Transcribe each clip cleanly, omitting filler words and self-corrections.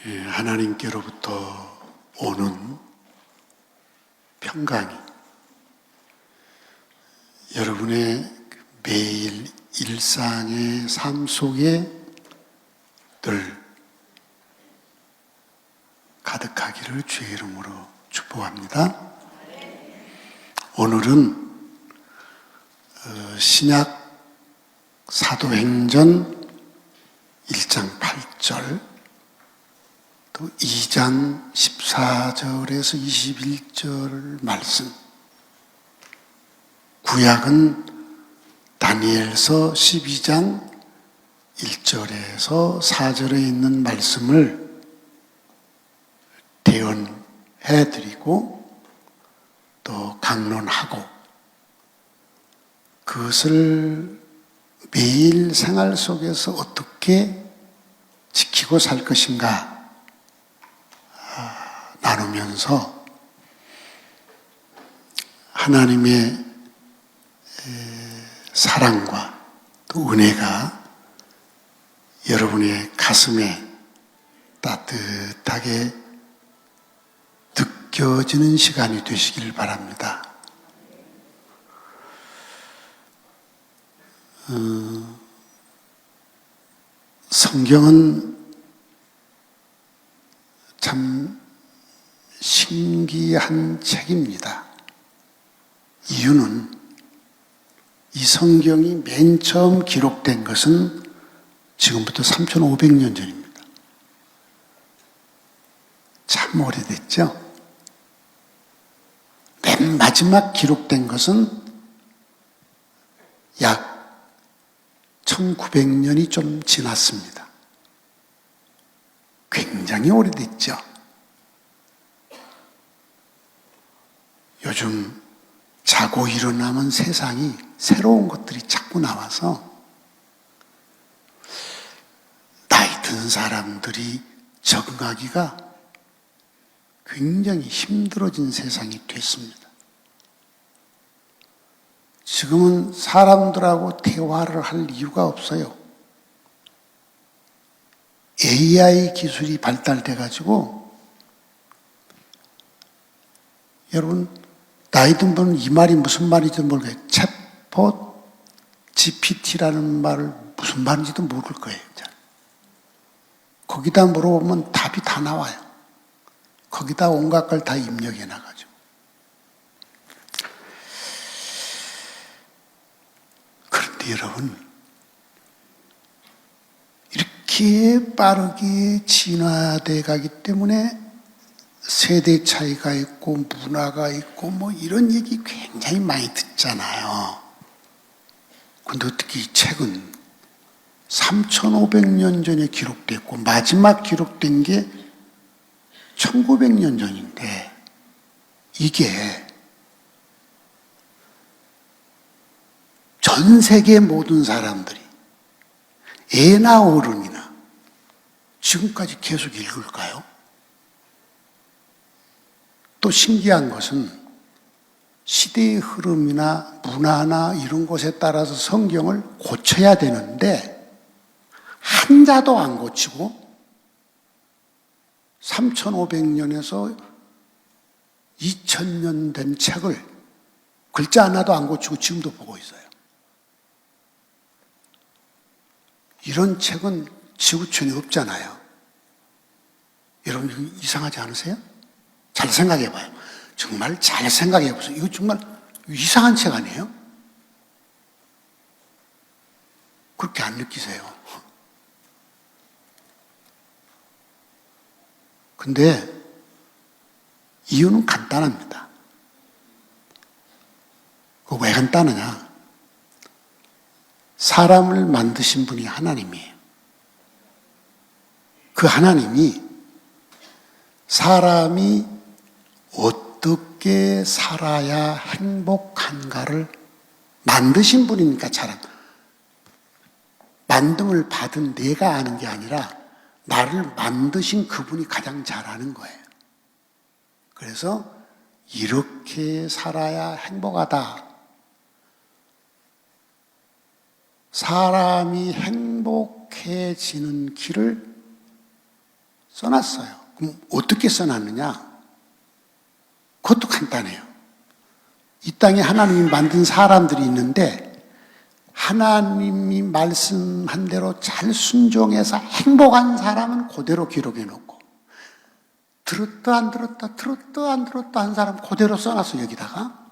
하나님께로부터 오는 평강이 여러분의 매일 일상의 삶 속에 늘 가득하기를 주의 이름으로 축복합니다. 오늘은 신약 사도행전 1장 8절 또 2장 14절에서 21절 말씀, 구약은 다니엘서 12장 1절에서 4절에 있는 말씀을 대언해드리고 또 강론하고 그것을 매일 생활 속에서 어떻게 지키고 살 것인가 나누면서 하나님의 사랑과 또 은혜가 여러분의 가슴에 따뜻하게 느껴지는 시간이 되시길 바랍니다. 성경은 참 신기한 책입니다. 이유는 이 성경이 맨 처음 기록된 것은 지금부터 3,500년 전입니다. 참 오래됐죠? 맨 마지막 기록된 것은 약 1900년이 좀 지났습니다. 굉장히 오래됐죠? 요즘 자고 일어나면 세상이 새로운 것들이 자꾸 나와서 나이 든 사람들이 적응하기가 굉장히 힘들어진 세상이 됐습니다. 지금은 사람들하고 대화를 할 이유가 없어요. AI 기술이 발달돼가지고 여러분 나이 든 분은 이 말이 무슨 말인지 모르겠어요. 챗봇 GPT라는 말을 무슨 말인지도 모를 거예요. 거기다 물어보면 답이 다 나와요. 거기다 온갖 걸 다 입력해 놔가지고. 그런데 여러분, 이렇게 빠르게 진화돼 가기 때문에 세대 차이가 있고 문화가 있고 뭐 이런 얘기 굉장히 많이 듣잖아요. 근데 어떻게 이 책은 3,500년 전에 기록됐고 마지막 기록된 게 1900년 전인데 이게 전 세계 모든 사람들이 애나 어른이나 지금까지 계속 읽을까요? 또 신기한 것은 시대의 흐름이나 문화나 이런 것에 따라서 성경을 고쳐야 되는데 한자도 안 고치고 3,500년에서 2,000년 된 책을 글자 하나도 안 고치고 지금도 보고 있어요. 이런 책은 지구촌에 없잖아요. 여러분 이상하지 않으세요? 잘 생각해 봐요. 정말 잘 생각해 보세요. 이거 정말 이상한 책 아니에요? 그렇게 안 느끼세요? 근데 이유는 간단합니다. 왜 간단하냐? 사람을 만드신 분이 하나님이에요. 그 하나님이 사람이 어떻게 살아야 행복한가를 만드신 분이니까 만듦을 받은 내가 아는 게 아니라 나를 만드신 그분이 가장 잘 아는 거예요. 그래서 이렇게 살아야 행복하다. 사람이 행복해지는 길을 써놨어요. 그럼 어떻게 써놨느냐? 그것도 간단해요. 이 땅에 하나님이 만든 사람들이 있는데 하나님이 말씀한 대로 잘 순종해서 행복한 사람은 그대로 기록해 놓고 들었다 안 들었다 한 사람 그대로 써놨어요. 여기다가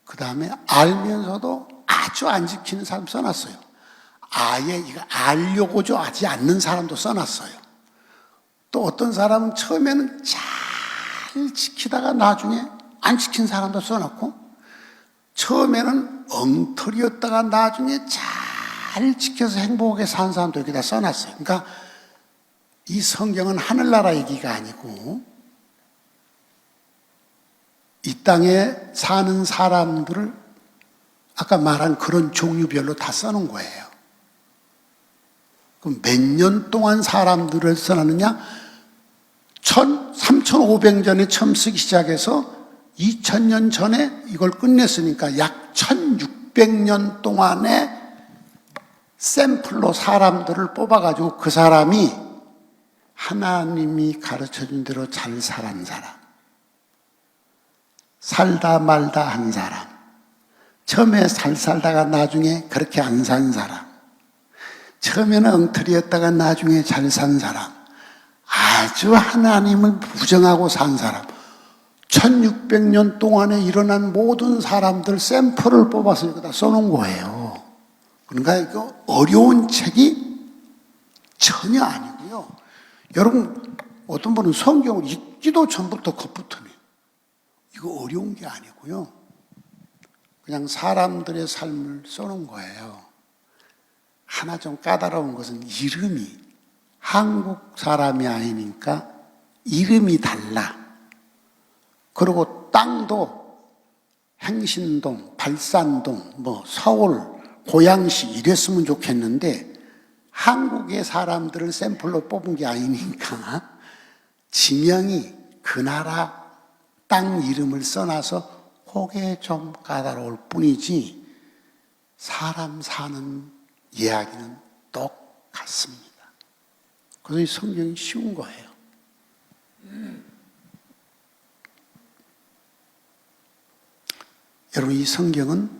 그 다음에 알면서도 아주 안 지키는 사람 써놨어요. 아예 이거 알려고도 하지 않는 사람도 써놨어요. 또 어떤 사람은 처음에는 잘 지키다가 나중에 안 지킨 사람도 써놨고 처음에는 엉터리였다가 나중에 잘 지켜서 행복하게 산 사람도 여기다 써놨어요. 그러니까 이 성경은 하늘나라 얘기가 아니고 이 땅에 사는 사람들을 아까 말한 그런 종류별로 다 써놓은 거예요. 그럼 몇 년 동안 사람들을 써놨느냐? 3,500년에 처음 쓰기 시작해서 2000년 전에 이걸 끝냈으니까 약 1600년 동안에 샘플로 사람들을 뽑아가지고 그 사람이 하나님이 가르쳐준 대로 잘 살은 사람, 살다 말다 한 사람, 처음에 잘 살다가 나중에 그렇게 안 산 사람, 처음에는 엉터리였다가 나중에 잘 산 사람, 아주 하나님을 부정하고 산 사람, 1600년 동안에 일어난 모든 사람들 샘플을 뽑아서 여기다 써놓은 거예요. 그러니까 이거 어려운 책이 전혀 아니고요. 여러분, 어떤 분은 성경을 읽기도 전부터 겁부터네요. 이거 어려운 게 아니고요. 그냥 사람들의 삶을 써놓은 거예요. 하나 좀 까다로운 것은 이름이 한국 사람이 아니니까 이름이 달라. 그리고 땅도 행신동, 발산동, 서울, 고양시 이랬으면 좋겠는데 한국의 사람들을 샘플로 뽑은 게 아니니까 지명이 그 나라 땅 이름을 써놔서 그게 좀 까다로울 뿐이지 사람 사는 이야기는 똑같습니다. 그래서 이 성경이 쉬운 거예요. 여러분, 이 성경은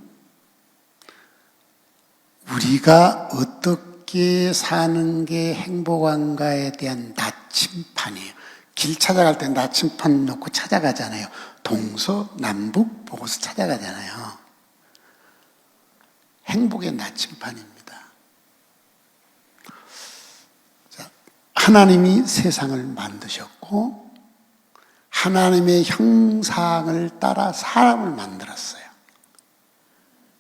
우리가 어떻게 사는 게 행복한가에 대한 나침판이에요. 길 찾아갈 때 나침판 놓고 찾아가잖아요. 동서남북 보고서 찾아가잖아요. 행복의 나침판입니다. 자, 하나님이 세상을 만드셨고 하나님의 형상을 따라 사람을 만들었어요.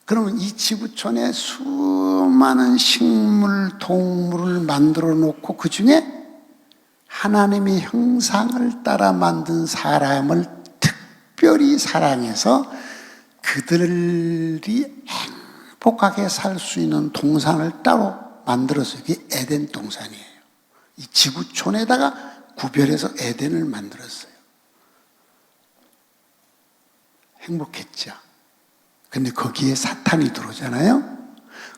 그러면 이 지구촌에 수많은 식물, 동물을 만들어 놓고 그 중에 하나님의 형상을 따라 만든 사람을 특별히 사랑해서 그들이 행복하게 살 수 있는 동산을 따로 만들어서 이게 에덴 동산이에요. 이 지구촌에다가 구별해서 에덴을 만들었어요. 행복했죠. 근데 거기에 사탄이 들어오잖아요.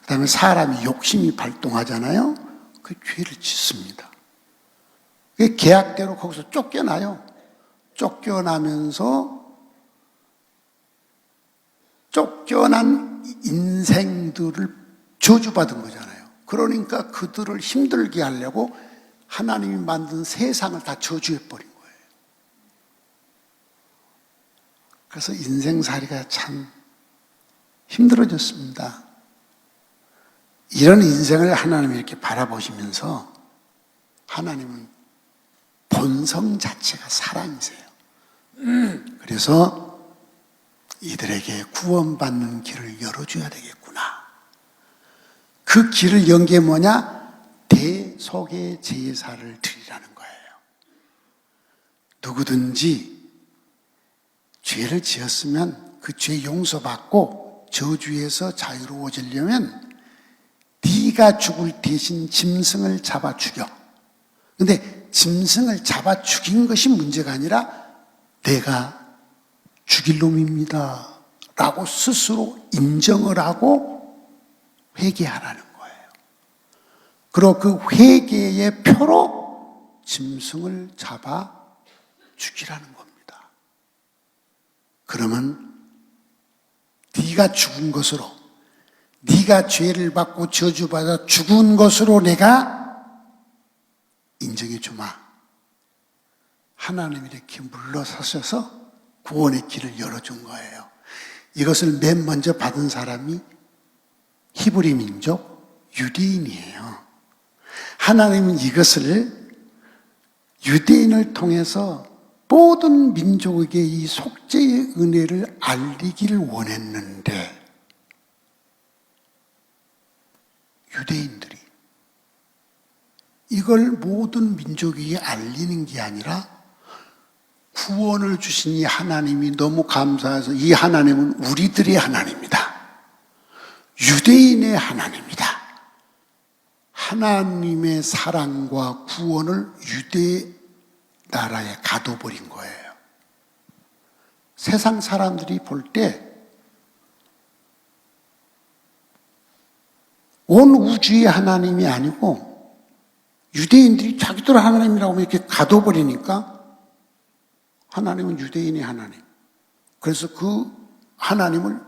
그 다음에 사람이 욕심이 발동하잖아요. 그 죄를 짓습니다. 계약대로 거기서 쫓겨나요. 쫓겨나면서 쫓겨난 인생들을 저주받은 거잖아요. 그러니까 그들을 힘들게 하려고 하나님이 만든 세상을 다 저주해버린 거예요. 그래서 인생살이가 참 힘들어졌습니다. 이런 인생을 하나님이 이렇게 바라보시면서 하나님은 본성 자체가 사랑이세요. 그래서 이들에게 구원받는 길을 열어줘야 되겠구나. 그 길을 연 게 뭐냐? 대속의 제사를 드리라는 거예요. 누구든지 죄를 지었으면 그 죄 용서받고 저주에서 자유로워지려면 네가 죽을 대신 짐승을 잡아 죽여. 근데 짐승을 잡아 죽인 것이 문제가 아니라 내가 죽일 놈입니다 라고 스스로 인정을 하고 회개하라는 거예요. 그리고 그 회개의 표로 짐승을 잡아 죽이라는 겁니다. 그러면 네가 죽은 것으로, 네가 죄를 받고 저주받아 죽은 것으로 내가 인정해 주마. 하나님이 이렇게 물러서셔서 구원의 길을 열어준 거예요. 이것을 맨 먼저 받은 사람이 히브리 민족 유대인이에요. 하나님은 이것을 유대인을 통해서 모든 민족에게 이 속죄의 은혜를 알리기를 원했는데, 유대인들이 이걸 모든 민족에게 알리는 게 아니라 구원을 주신 이 하나님이 너무 감사해서 이 하나님은 우리들의 하나님이다. 유대인의 하나님이다. 하나님의 사랑과 구원을 유대 나라에 가둬버린 거예요. 세상 사람들이 볼 때 온 우주의 하나님이 아니고 유대인들이 자기들 하나님이라고 이렇게 가둬버리니까 하나님은 유대인의 하나님. 그래서 그 하나님을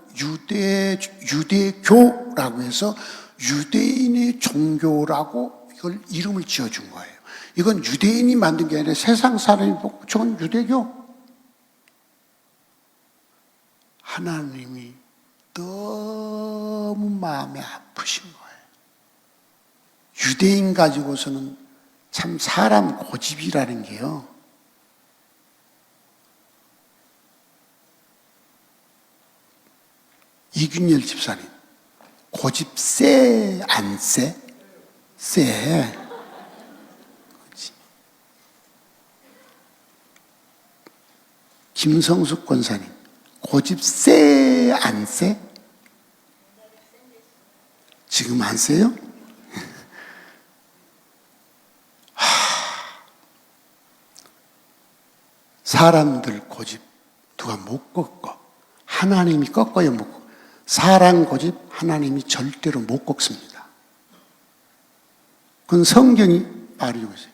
유대교라고 해서 유대인의 종교라고 이걸 이름을 지어준 거예요. 이건 유대인이 만든 게 아니라 세상 사람이 보고 저건 유대교. 하나님이 너무 마음이 아프신 거예요. 유대인 가지고서는 참 사람 고집이라는 게요. 이균열 집사님, 고집 세, 안 세? 세. 그렇지. 김성숙 권사님, 고집 세, 안 세? 지금 안 세요? 사람들 고집 누가 못 꺾어. 하나님이 꺾어야 못 꺾어. 사람 고집 하나님이 절대로 못 꺾습니다. 그건 성경이 말해주고 있어요.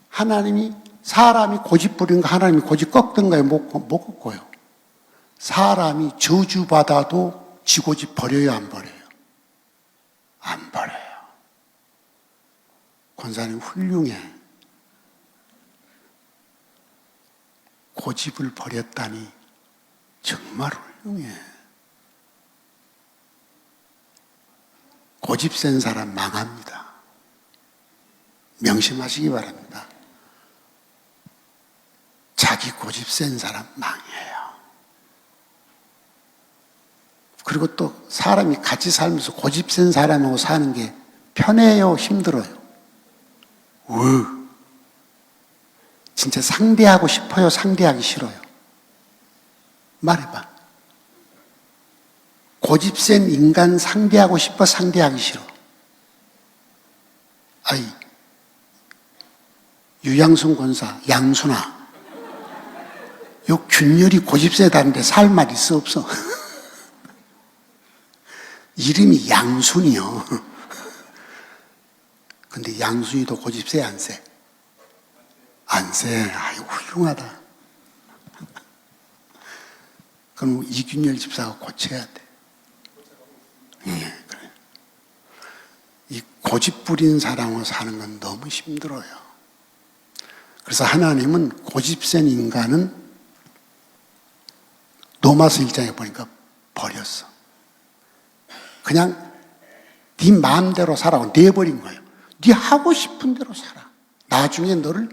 하나님이 사람이 고집 부리는 거 하나님이 고집 꺾던가요? 못 꺾어요. 사람이 저주받아도 지 고집 버려요? 안 버려요? 안 버려요. 권사님 훌륭해. 고집을 버렸다니 정말 훌륭해. 고집 센 사람 망합니다. 명심하시기 바랍니다. 자기 고집 센 사람 망해요. 그리고 또 사람이 같이 살면서 고집 센 사람하고 사는 게 편해요? 힘들어요? 진짜 상대하고 싶어요? 상대하기 싫어요? 말해봐. 고집 센 인간 상대하고 싶어? 상대하기 싫어? 아이, 유양순 권사, 양순아. 요 균열이 고집 세다는데 살 말 있어 없어? 이름이 양순이요. 근데 양순이도 고집 세, 안 세? 안 세. 아이고, 훌륭하다. 그럼 이균열 집사가 고쳐야 돼. 예, 그래. 이 고집 부린 사람으로 사는 건 너무 힘들어요. 그래서 하나님은 고집 센 인간은 로마서 1장에 보니까 버렸어. 그냥 네 마음대로 살라고 내버린 거예요. 네 하고 싶은 대로 살아. 나중에 너를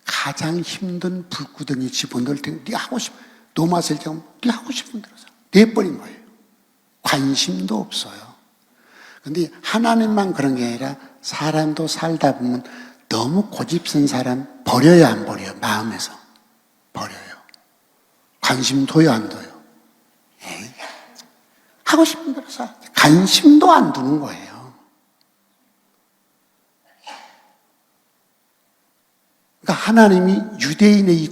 가장 힘든 불구덩이에 집어넣을 테니 네 하고 싶은, 로마서 1장은 네 하고 싶은 대로 살아. 내버린 거예요. 관심도 없어요. 근데 하나님만 그런 게 아니라 사람도 살다 보면 너무 고집센 사람 버려야 안 버려요? 마음에서 버려요. 관심 둬요, 안 둬요? 에이, 하고 싶은 대로 살아. 관심도 안 두는 거예요. 그러니까 하나님이 유대인의 이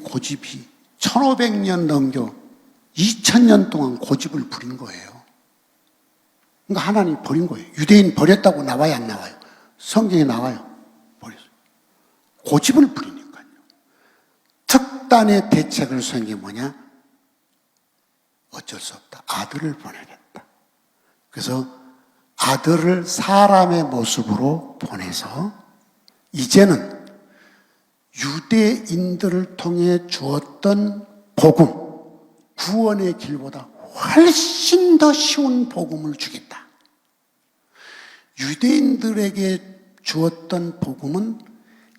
고집이 1500년 넘겨 2000년 동안 고집을 부린 거예요. 그러니까 하나님이 버린 거예요. 유대인 버렸다고 나와요, 안 나와요? 성경에 나와요. 버렸어요. 고집을 부리니까요. 특단의 대책을 수행한 게 뭐냐? 어쩔 수 없다. 아들을 보내겠다. 그래서 아들을 사람의 모습으로 보내서 이제는 유대인들을 통해 주었던 복음, 구원의 길보다 훨씬 더 쉬운 복음을 주겠다. 유대인들에게 주었던 복음은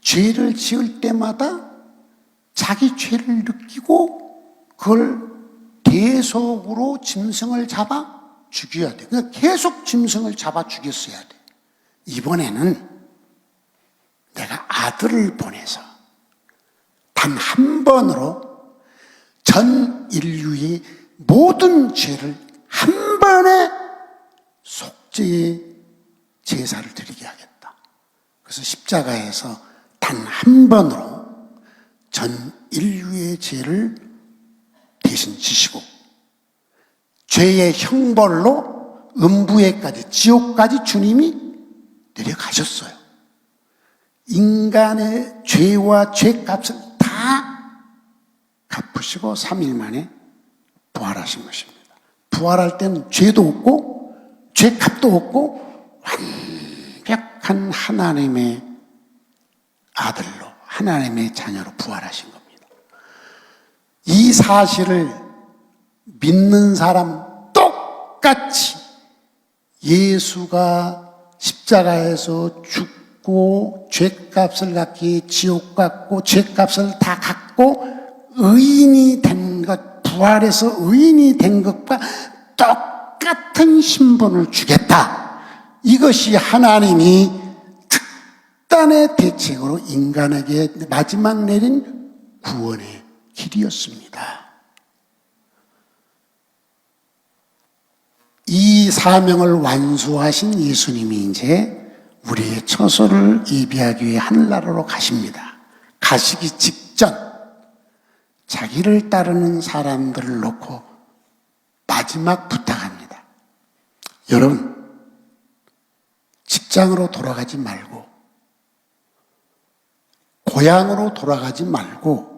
죄를 지을 때마다 자기 죄를 느끼고 그걸 계속으로 짐승을 잡아 죽여야 돼. 그러니까 계속 짐승을 잡아 죽였어야 돼. 이번에는 내가 아들을 보내서 단 한 번으로 전 인류의 모든 죄를 한 번에 속죄의 제사를 드리게 하겠다. 그래서 십자가에서 단 한 번으로 전 인류의 죄를 대신 지시고 죄의 형벌로 음부에까지 지옥까지 주님이 내려가셨어요. 인간의 죄와 죄값을 다 갚으시고 3일 만에 부활하신 것입니다. 부활할 때는 죄도 없고 죄값도 없고 완벽한 하나님의 아들로, 하나님의 자녀로 부활하신 겁니다. 이 사실을 믿는 사람 똑같이 예수가 십자가에서 죽고 죄값을 갖기에 지옥 갔고 죄값을 다 갖고 의인이 된 것, 부활해서 의인이 된 것과 똑같은 신분을 주겠다. 이것이 하나님이 특단의 대책으로 인간에게 마지막 내린 구원의 길이었습니다. 이 사명을 완수하신 예수님이 이제 우리의 처소를 예비하기 위해 하늘나라로 가십니다. 가시기 직전 자기를 따르는 사람들을 놓고 마지막 부탁합니다. 여러분, 직장으로 돌아가지 말고 고향으로 돌아가지 말고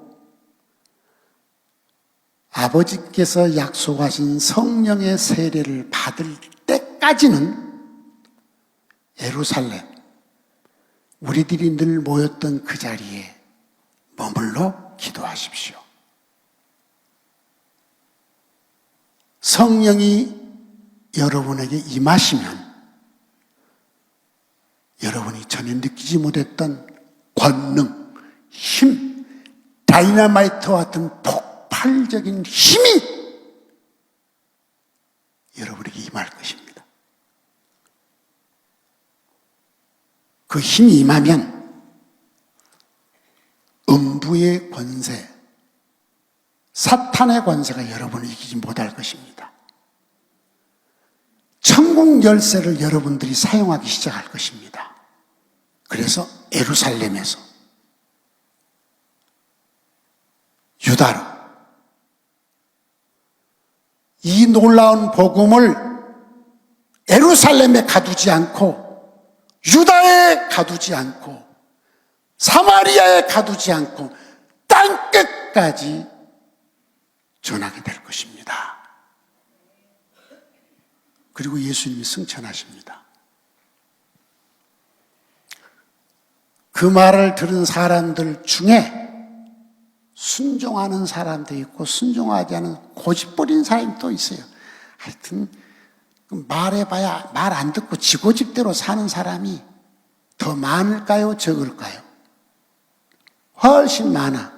아버지께서 약속하신 성령의 세례를 받을 때까지는 예루살렘, 우리들이 늘 모였던 그 자리에 머물러 기도하십시오. 성령이 여러분에게 임하시면 여러분이 전혀 느끼지 못했던 권능, 힘, 다이너마이트와 같은 폭발적인 힘이 여러분에게 임할 것입니다. 그 힘이 임하면 음부의 권세, 사탄의 권세가 여러분을 이기지 못할 것입니다. 천국 열쇠를 여러분들이 사용하기 시작할 것입니다. 그래서 예루살렘에서 유다로 이 놀라운 복음을 예루살렘에 가두지 않고 유다에 가두지 않고 사마리아에 가두지 않고 땅끝까지 전하게 될 것입니다. 그리고 예수님이 승천하십니다. 그 말을 들은 사람들 중에 순종하는 사람도 있고 순종하지 않은 고집부린 사람이 또 있어요. 하여튼 말해봐야 말 안 듣고 지고집대로 사는 사람이 더 많을까요? 적을까요? 훨씬 많아.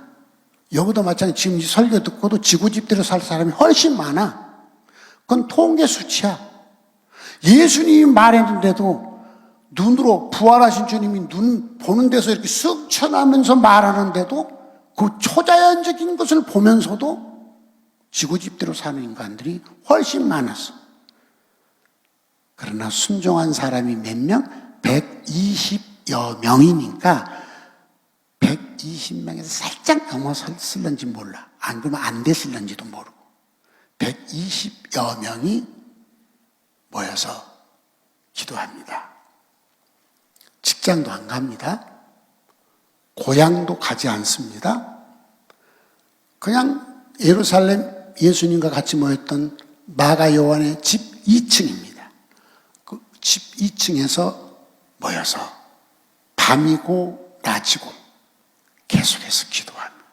여기도 마찬가지. 지금 이 설교 듣고도 지고집대로 살 사람이 훨씬 많아. 그건 통계 수치야. 예수님이 말했는데도 눈으로 부활하신 주님이 눈 보는 데서 이렇게 쓱 쳐나면서 말하는데도 그 초자연적인 것을 보면서도 지고집대로 사는 인간들이 훨씬 많았어. 그러나 순종한 사람이 몇 명? 120여 명이니까 120명에서 살짝 넘어섰을는지 몰라. 안 그러면 안 됐을는지도 모르고 120여 명이 모여서 기도합니다. 직장도 안 갑니다. 고향도 가지 않습니다. 그냥 예루살렘 예수님과 같이 모였던 마가 요한의 집 2층입니다. 그 집 2층에서 모여서 밤이고 낮이고 계속해서 기도합니다.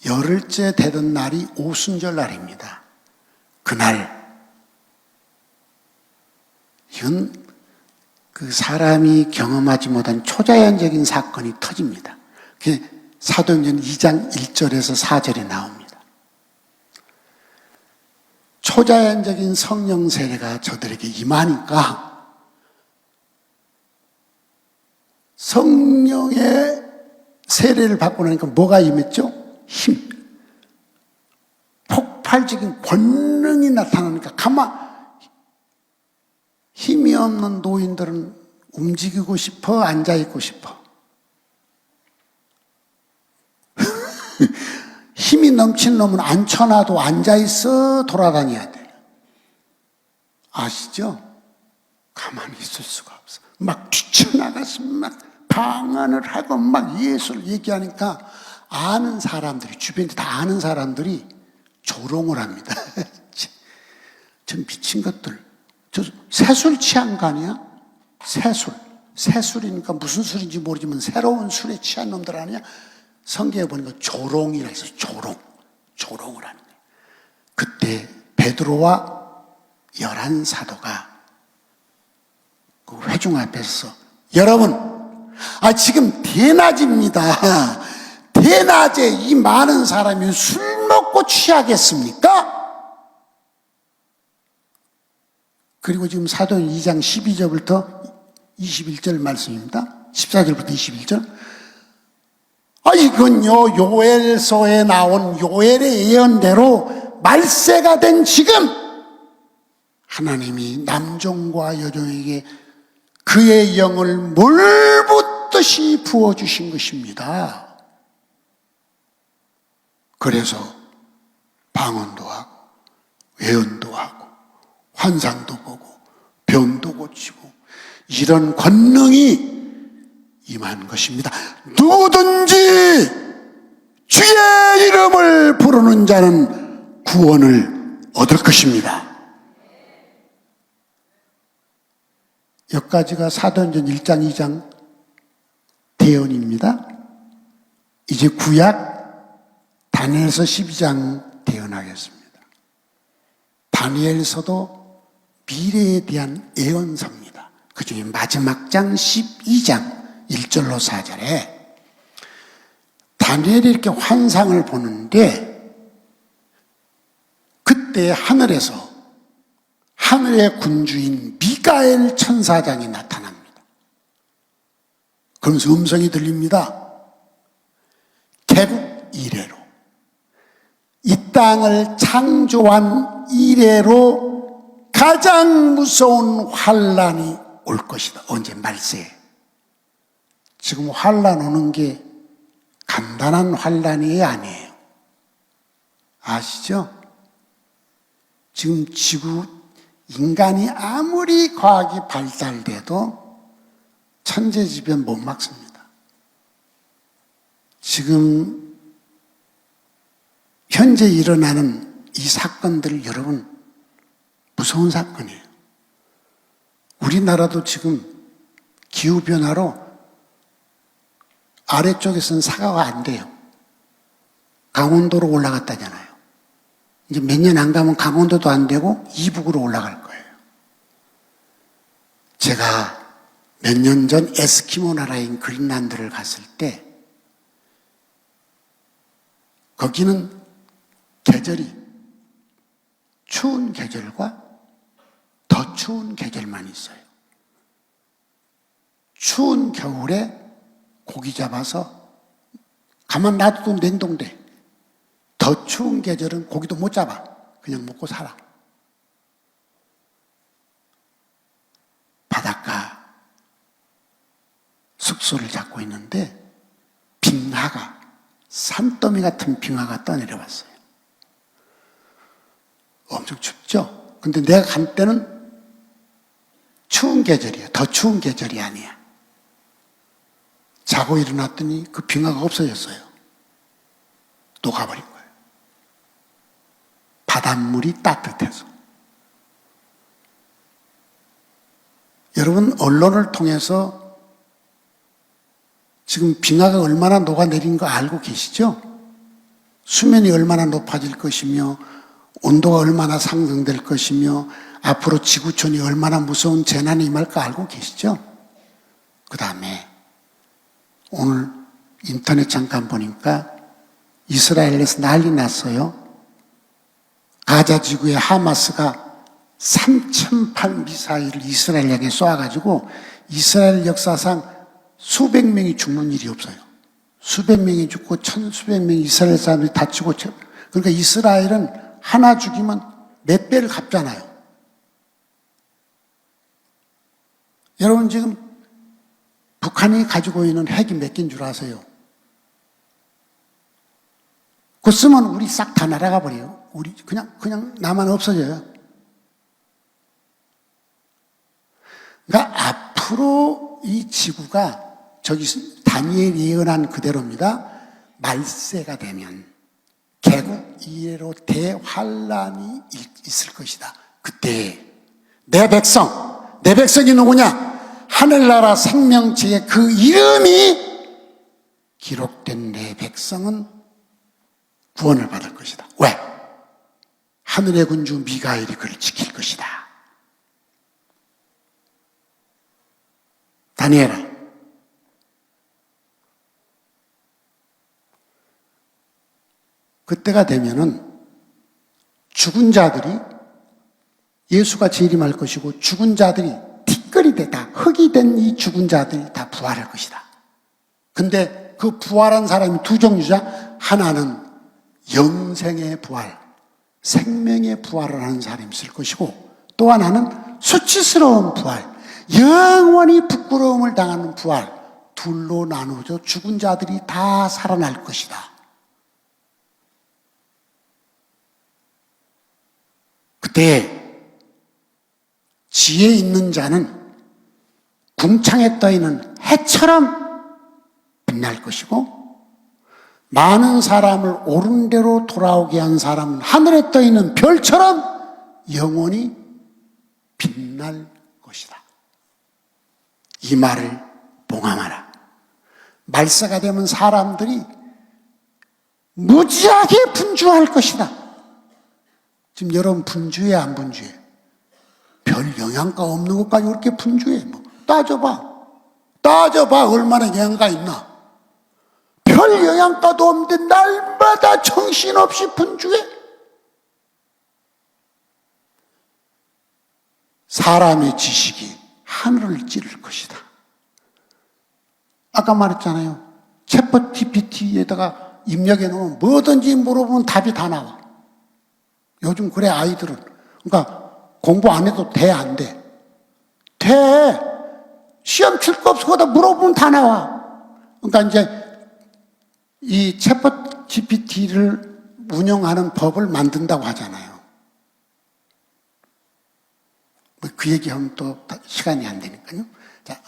열흘째 되던 날이 오순절 날입니다. 그날 이건 그 사람이 경험하지 못한 초자연적인 사건이 터집니다. 그게 사도행전 2장 1절에서 4절에 나옵니다. 초자연적인 성령 세례가 저들에게 임하니까 성령의 세례를 받고 나니까 뭐가 임했죠? 힘. 폭발적인 권능이 나타나니까 힘이 없는 노인들은 움직이고 싶어, 앉아있고 싶어. 힘이 넘치는 놈은 앉혀놔도 앉아있어 돌아다녀야 돼요. 아시죠? 가만히 있을 수가 없어. 막 뛰쳐나가서 막 방언을 하고 막 예수를 얘기하니까 아는 사람들이, 주변에 다 아는 사람들이 조롱을 합니다. 저 미친 것들. 저 새술 취한 거 아니야? 새술이니까 무슨 술인지 모르지만 새로운 술에 취한 놈들 아니야? 성경에 보니까 조롱이라 해서 조롱을 하는 거예요. 그때 베드로와 11사도가 그 회중 앞에서 여러분, 지금 대낮입니다. 대낮에 이 많은 사람이 술 먹고 취하겠습니까? 그리고 지금 사도행 2장 12절부터 21절 말씀입니다. 14절부터 21절. 이건요, 요엘서에 나온 요엘의 예언대로 말세가 된 지금 하나님이 남종과 여종에게 그의 영을 물붓듯이 부어주신 것입니다. 그래서 방언도 하고 예언도 하고 환상도 보고 병도 고치고 이런 권능이 임한 것입니다. 누구든지 주의 이름을 부르는 자는 구원을 얻을 것입니다. 여기까지가 사도행전 1장 2장 대언입니다. 이제 구약 다니엘서 12장 대언하겠습니다. 다니엘서도 미래에 대한 예언서입니다. 그 중에 마지막 장 12장 1절로 4절에 다니엘이 이렇게 환상을 보는데 그때 하늘에서 하늘의 군주인 미가엘 천사장이 나타납니다. 그러면서 음성이 들립니다. 개국 이래로 이 땅을 창조한 이래로 가장 무서운 환란이 올 것이다. 언제? 말세에. 지금 환란 오는 게 간단한 환란이 아니에요. 아시죠? 지금 인간이 아무리 과학이 발달돼도 천재지변 못 막습니다. 지금 현재 일어나는 이 사건들 여러분 무서운 사건이에요. 우리나라도 지금 기후변화로 아래쪽에서는 사과가 안 돼요. 강원도로 올라갔다잖아요. 이제 몇 년 안 가면 강원도도 안 되고 이북으로 올라갈 거예요. 제가 몇 년 전 에스키모 나라인 그린란드를 갔을 때 거기는 계절이 추운 계절과 더 추운 계절만 있어요. 추운 겨울에 고기 잡아서 가만 놔둬도 냉동돼. 더 추운 계절은 고기도 못 잡아. 그냥 먹고 살아. 바닷가 숙소를 잡고 있는데 빙하가, 산더미 같은 빙하가 떠내려왔어요. 엄청 춥죠? 근데 내가 간 때는 추운 계절이에요. 더 추운 계절이 아니야. 자고 일어났더니 그 빙하가 없어졌어요. 녹아버린 거예요. 바닷물이 따뜻해서. 여러분, 언론을 통해서 지금 빙하가 얼마나 녹아내린 거 알고 계시죠? 수면이 얼마나 높아질 것이며 온도가 얼마나 상승될 것이며 앞으로 지구촌이 얼마나 무서운 재난이 임할까 알고 계시죠? 그 다음에 오늘 인터넷 잠깐 보니까 이스라엘에서 난리 났어요. 가자 지구에 하마스가 3,008 미사일을 이스라엘 향해 쏘아가지고 이스라엘 역사상 수백 명이 죽는 일이 없어요. 수백 명이 죽고 천수백 명이 이스라엘 사람들이 다치고, 그러니까 이스라엘은 하나 죽이면 몇 배를 갚잖아요. 여러분, 지금 북한이 가지고 있는 핵이 몇 개인 줄 아세요? 그거 쓰면 우리 싹 다 날아가 버려요. 우리 그냥 나만 없어져요. 그러니까 앞으로 이 지구가 저기 다니엘이 예언한 그대로입니다. 말세가 되면 개국 이래로 대환란이 있을 것이다. 그때 내 백성이 누구냐? 하늘나라 생명체의 그 이름이 기록된 내 백성은 구원을 받을 것이다. 왜? 하늘의 군주 미가엘이 그를 지킬 것이다. 다니엘아, 그때가 되면은 죽은 자들이 예수가 재림할 것이고 죽은 자들이 티끌이 되다 흙이 된 이 죽은 자들이 다 부활할 것이다. 근데 그 부활한 사람이 두 종류자. 하나는 영생의 부활, 생명의 부활을 하는 사람이 있을 것이고 또 하나는 수치스러운 부활, 영원히 부끄러움을 당하는 부활. 둘로 나누어져 죽은 자들이 다 살아날 것이다. 그때 지혜 있는 자는 궁창에 떠있는 해처럼 빛날 것이고 많은 사람을 옳은 대로 돌아오게 한 사람은 하늘에 떠있는 별처럼 영원히 빛날 것이다. 이 말을 봉함하라. 말세가 되면 사람들이 무지하게 분주할 것이다. 지금 여러분 분주해 안 분주해? 별 영향가 없는 것까지 그렇게 분주해. 뭐 따져봐 얼마나 영향가 있나? 별 영향가도 없는데 날마다 정신없이 분주해. 사람의 지식이 하늘을 찌를 것이다. 아까 말했잖아요. 챗봇 GPT에다가 입력해 놓으면 뭐든지 물어보면 답이 다 나와. 요즘 그래 아이들은. 그러니까 공부 안 해도 돼, 안 돼? 돼. 시험 칠 거 없어. 거기다 물어보면 다 나와. 그러니까 이제 이 챗봇 GPT를 운영하는 법을 만든다고 하잖아요. 그 얘기하면 또 시간이 안 되니까요. 자,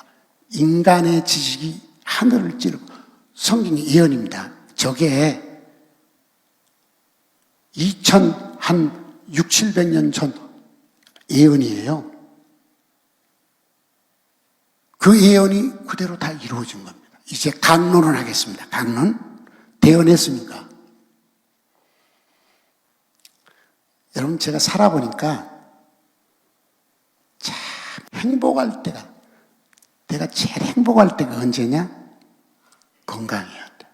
인간의 지식이 하늘을 찌르고, 성경의 예언입니다. 저게 6, 700년 전 예언이에요. 그 예언이 그대로 다 이루어진 겁니다. 이제 강론을 하겠습니다. 강론. 대언했습니까? 여러분, 제가 살아보니까 참 행복할 때가, 내가 제일 행복할 때가 언제냐? 건강해야 돼.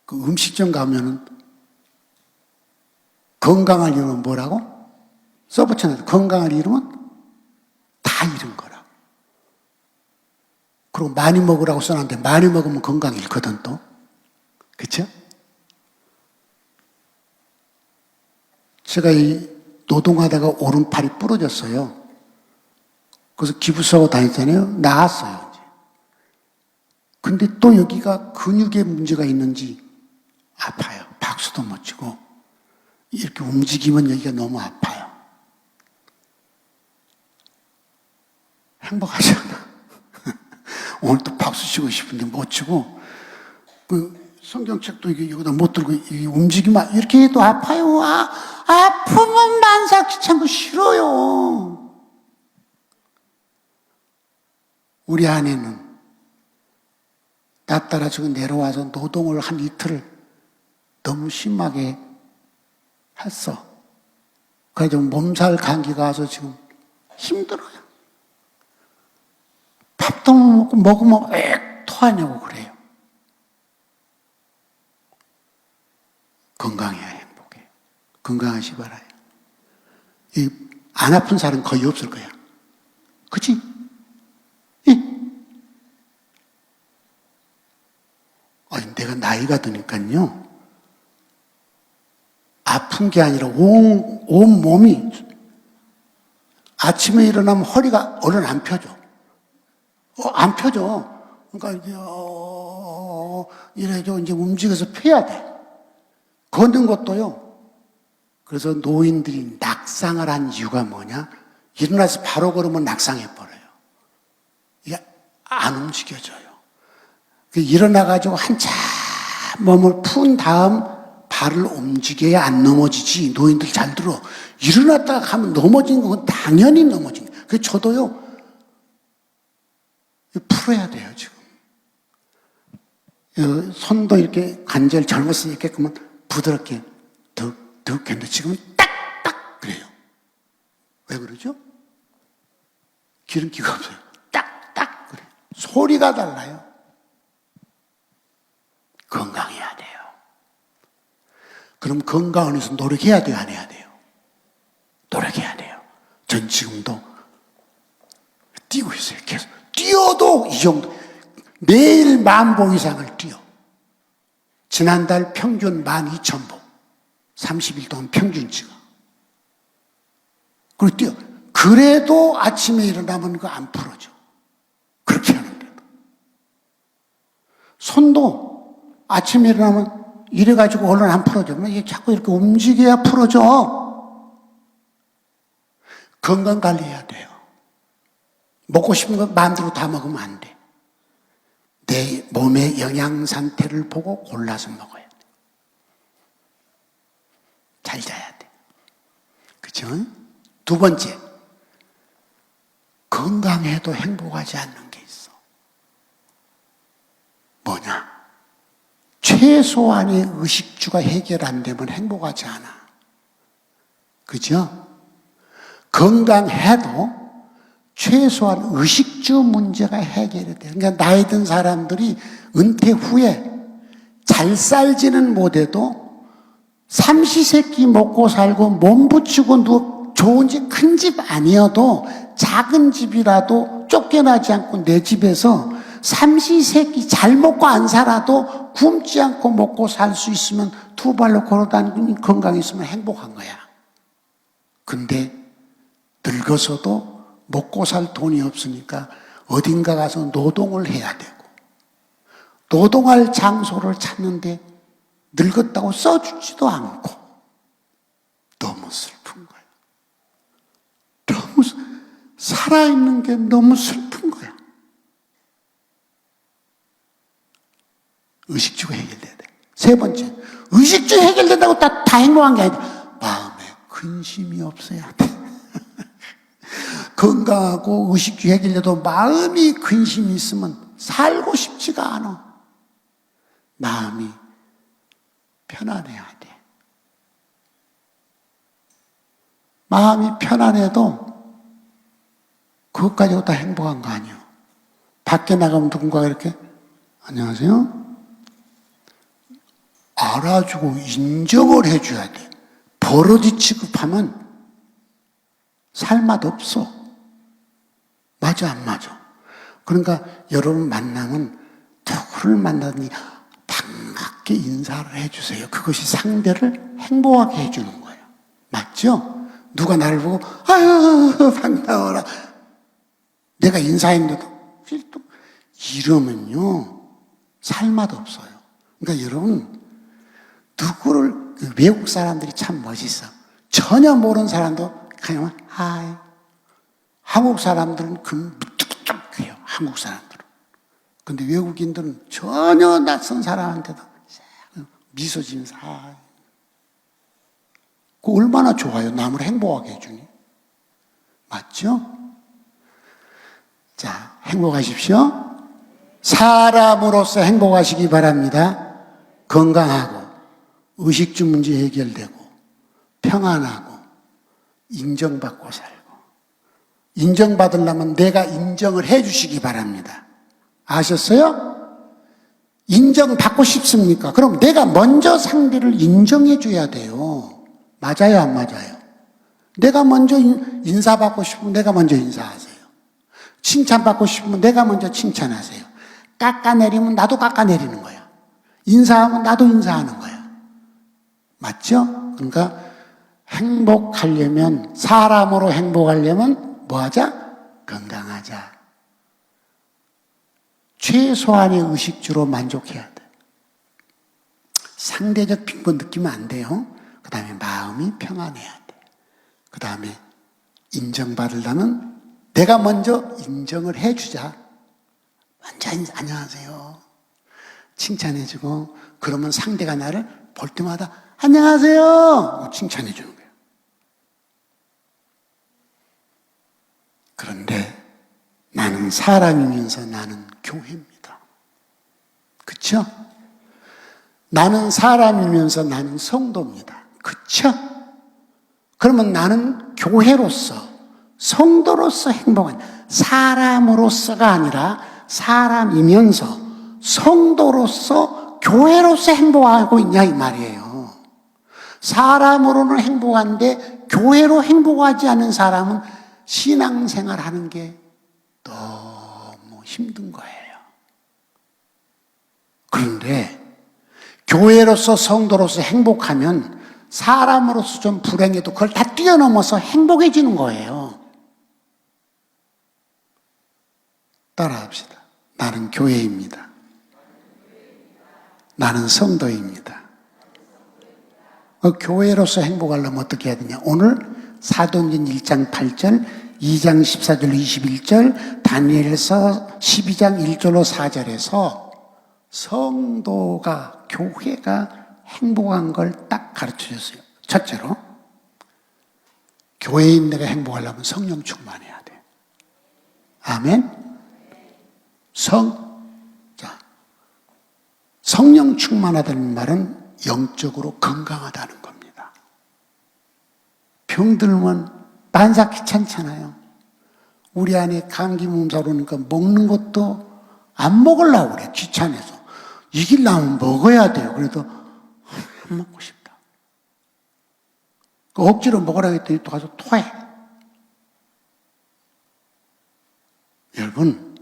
그 음식점 가면은 건강을 잃으면 뭐라고? 써붙여놔서 건강을 잃으면 다 잃은 거라. 그리고 많이 먹으라고 써놨는데 많이 먹으면 건강 잃거든 또. 그쵸? 제가 이 노동하다가 오른팔이 부러졌어요. 그래서 기부서하고 다녔잖아요. 나았어요, 이제. 근데 또 여기가 근육에 문제가 있는지 아파요. 박수도 못 치고. 이렇게 움직이면 여기가 너무 아파요. 행복하지 않아? 오늘 또 박수 치고 싶은데 못 치고, 그 성경책도 이게 여기다 못 들고 움직이면 이렇게 해도 아파요. 아프면 만삭시찬 거 싫어요. 우리 아내는 나 따라 지금 내려와서 노동을 한 이틀 너무 심하게 했어. 그래서 몸살 감기가 와서 지금 힘들어요. 밥도 못 먹고 먹으면 토하냐고 그래요. 건강해야 행복해. 건강하시 바라요. 안 아픈 사람 거의 없을 거야. 그치? 아니, 내가 나이가 드니까요. 아픈 게 아니라 온 몸이 아침에 일어나면 허리가 얼른 안 펴져. 안 펴져. 그러니까 이래서 이제 움직여서 펴야 돼. 걷는 것도요. 그래서 노인들이 낙상을 한 이유가 뭐냐? 일어나서 바로 걸으면 낙상해버려요. 이게 안 움직여져요. 일어나가지고 한참 몸을 푼 다음 발을 움직여야 안 넘어지지. 노인들 잘 들어. 일어났다가 가면 넘어진 건 당연히 넘어진 거예요. 그래서 저도요. 풀어야 돼요, 지금. 손도 이렇게 관절 젊었으니까 그러면 부드럽게 득 했는데 지금은 딱딱 그래요. 왜 그러죠? 기름기가 없어요. 딱딱 그래요. 소리가 달라요. 건강해야 돼요. 그럼 건강을 위해서 노력해야 돼요, 안 해야 돼요? 노력해야 돼요. 전 지금도 뛰고 있어요, 계속. 뛰어도 이 정도. 매일 10,000보 이상을 뛰어. 지난달 평균 12,000보. 30일 동안 평균치가. 그리고 뛰어. 그래도 아침에 일어나면 그거 안 풀어져. 그렇게 하는데도. 손도 아침에 일어나면 이래가지고 얼른 안 풀어져. 이게 자꾸 이렇게 움직여야 풀어져. 건강 관리해야 돼요. 먹고 싶은 거 마음대로 다 먹으면 안 돼. 내 몸의 영양 상태를 보고 골라서 먹어야 돼. 잘 자야 돼. 그렇죠? 두 번째, 건강해도 행복하지 않는 게 있어. 뭐냐? 최소한의 의식주가 해결 안 되면 행복하지 않아. 그죠? 건강해도 최소한 의식주 문제가 해결이 돼. 그러니까 나이 든 사람들이 은퇴 후에 잘 살지는 못해도 삼시세끼 먹고 살고 몸 붙이고 좋은 집, 큰 집 아니어도 작은 집이라도 쫓겨나지 않고 내 집에서 삼시세끼 잘 먹고 안 살아도 굶지 않고 먹고 살 수 있으면 두 발로 걸어다니고 건강히 있으면 행복한 거야. 근데 늙어서도 먹고 살 돈이 없으니까 어딘가 가서 노동을 해야 되고 노동할 장소를 찾는데 늙었다고 써주지도 않고 너무 슬픈 거야. 너무 살아있는 게 너무 슬픈 거야. 의식주가 해결돼야 돼. 세 번째, 의식주 해결된다고 다 행복한 게 아니라 마음에 근심이 없어야 돼. 건강하고 의식주 해결돼도 마음이 근심이 있으면 살고 싶지가 않아. 마음이 편안해야 돼. 마음이 편안해도 그것 가지고 다 행복한 거 아니에요. 밖에 나가면 누군가가 이렇게 안녕하세요? 알아주고 인정을 해줘야 돼. 버러지 취급하면 살맛 없어. 맞아, 안 맞아? 그러니까 여러분 만나면 누구를 만나더니 반갑게 인사를 해주세요. 그것이 상대를 행복하게 해주는 거예요. 맞죠? 누가 나를 보고 아유 반가워라. 내가 인사했는데도 이러면요 살맛 없어요. 그러니까 여러분 누구를 외국 사람들이 참 멋있어. 전혀 모르는 사람도 그냥 하이. 한국 사람들은 무뚝뚝해요. 한국 사람들은 근데 외국인들은 전혀 낯선 사람한테도 미소 지으면서 그 얼마나 좋아요. 남을 행복하게 해주니. 맞죠? 자, 행복하십시오. 사람으로서 행복하시기 바랍니다. 건강하고 의식주 문제 해결되고 평안하고 인정받고 살고. 인정받으려면 내가 인정을 해주시기 바랍니다. 아셨어요? 인정받고 싶습니까? 그럼 내가 먼저 상대를 인정해 줘야 돼요. 맞아요, 안 맞아요? 내가 먼저 인사받고 싶으면 내가 먼저 인사하세요. 칭찬받고 싶으면 내가 먼저 칭찬하세요. 깎아내리면 나도 깎아내리는 거야. 인사하면 나도 인사하는 거야. 맞죠? 그러니까 행복하려면, 사람으로 행복하려면 뭐 하자? 건강하자. 최소한의 의식주로 만족해야 돼. 상대적 빈곤 느끼면 안 돼요. 그 다음에 마음이 평안해야 돼. 그 다음에 인정받으려면 내가 먼저 인정을 해주자. 먼저 안녕하세요. 칭찬해주고, 그러면 상대가 나를 볼 때마다 안녕하세요. 칭찬해주는 거예요. 그런데 나는 사람이면서 나는 교회입니다. 그쵸? 나는 사람이면서 나는 성도입니다. 그쵸? 그러면 나는 교회로서, 성도로서 행복한, 사람으로서가 아니라 사람이면서 성도로서 교회로서 행복하고 있냐 이 말이에요. 사람으로는 행복한데 교회로 행복하지 않은 사람은 신앙생활 하는 게 너무 힘든 거예요. 그런데 교회로서 성도로서 행복하면 사람으로서 좀 불행해도 그걸 다 뛰어넘어서 행복해지는 거예요. 따라합시다. 나는 교회입니다. 나는 성도입니다. 교회로서 행복하려면 어떻게 해야 되냐? 오늘 사도행전 1장 8절, 2장 14절 21절, 다니엘서 12장 1절로 4절에서 성도가, 교회가 행복한 걸 딱 가르쳐 줬어요. 첫째로, 교회인 내가 행복하려면 성령 충만해야 돼. 아멘? 성령 충만하다는 말은 영적으로 건강하다는 겁니다. 병들면 만사 귀찮잖아요. 우리 안에 감기 몸살 오니까 먹는 것도 안 먹으려고 그래. 귀찮아서. 이기려면 먹어야 돼요. 그래도 안 먹고 싶다. 억지로 먹으라고 했더니 또 가서 토해. 여러분,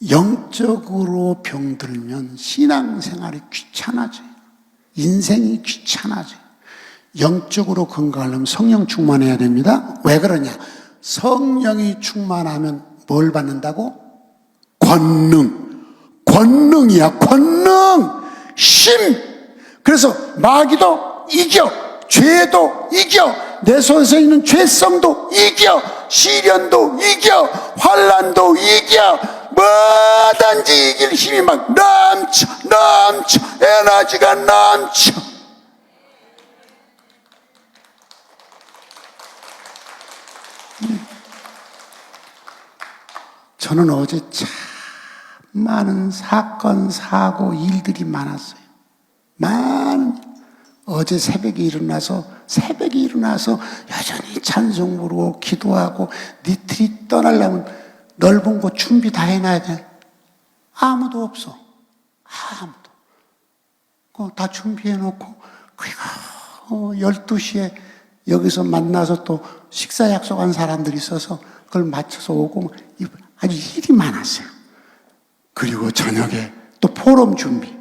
영적으로 병들면 신앙생활이 귀찮아져요. 인생이 귀찮아져요. 영적으로 건강하려면 성령 충만해야 됩니다. 왜 그러냐? 성령이 충만하면 뭘 받는다고? 권능이야. 권능! 힘! 그래서 마귀도 이겨! 죄도 이겨! 내 손에 있는 죄성도 이겨! 시련도 이겨! 환난도 이겨! 뭐든지 이길 힘이 막 넘쳐! 에너지가 넘쳐! 저는 어제 참 많은 사건, 사고, 일들이 많았어요. 어제 새벽에 일어나서 여전히 찬송 부르고 기도하고 니트리 떠나려면 넓은 곳 준비 다 해놔야 돼. 아무도 없어. 다 준비해놓고 그리고 12시에 여기서 만나서 또 식사 약속한 사람들이 있어서 그걸 맞춰서 오고 아주 일이 많았어요. 그리고 저녁에 또 포럼 준비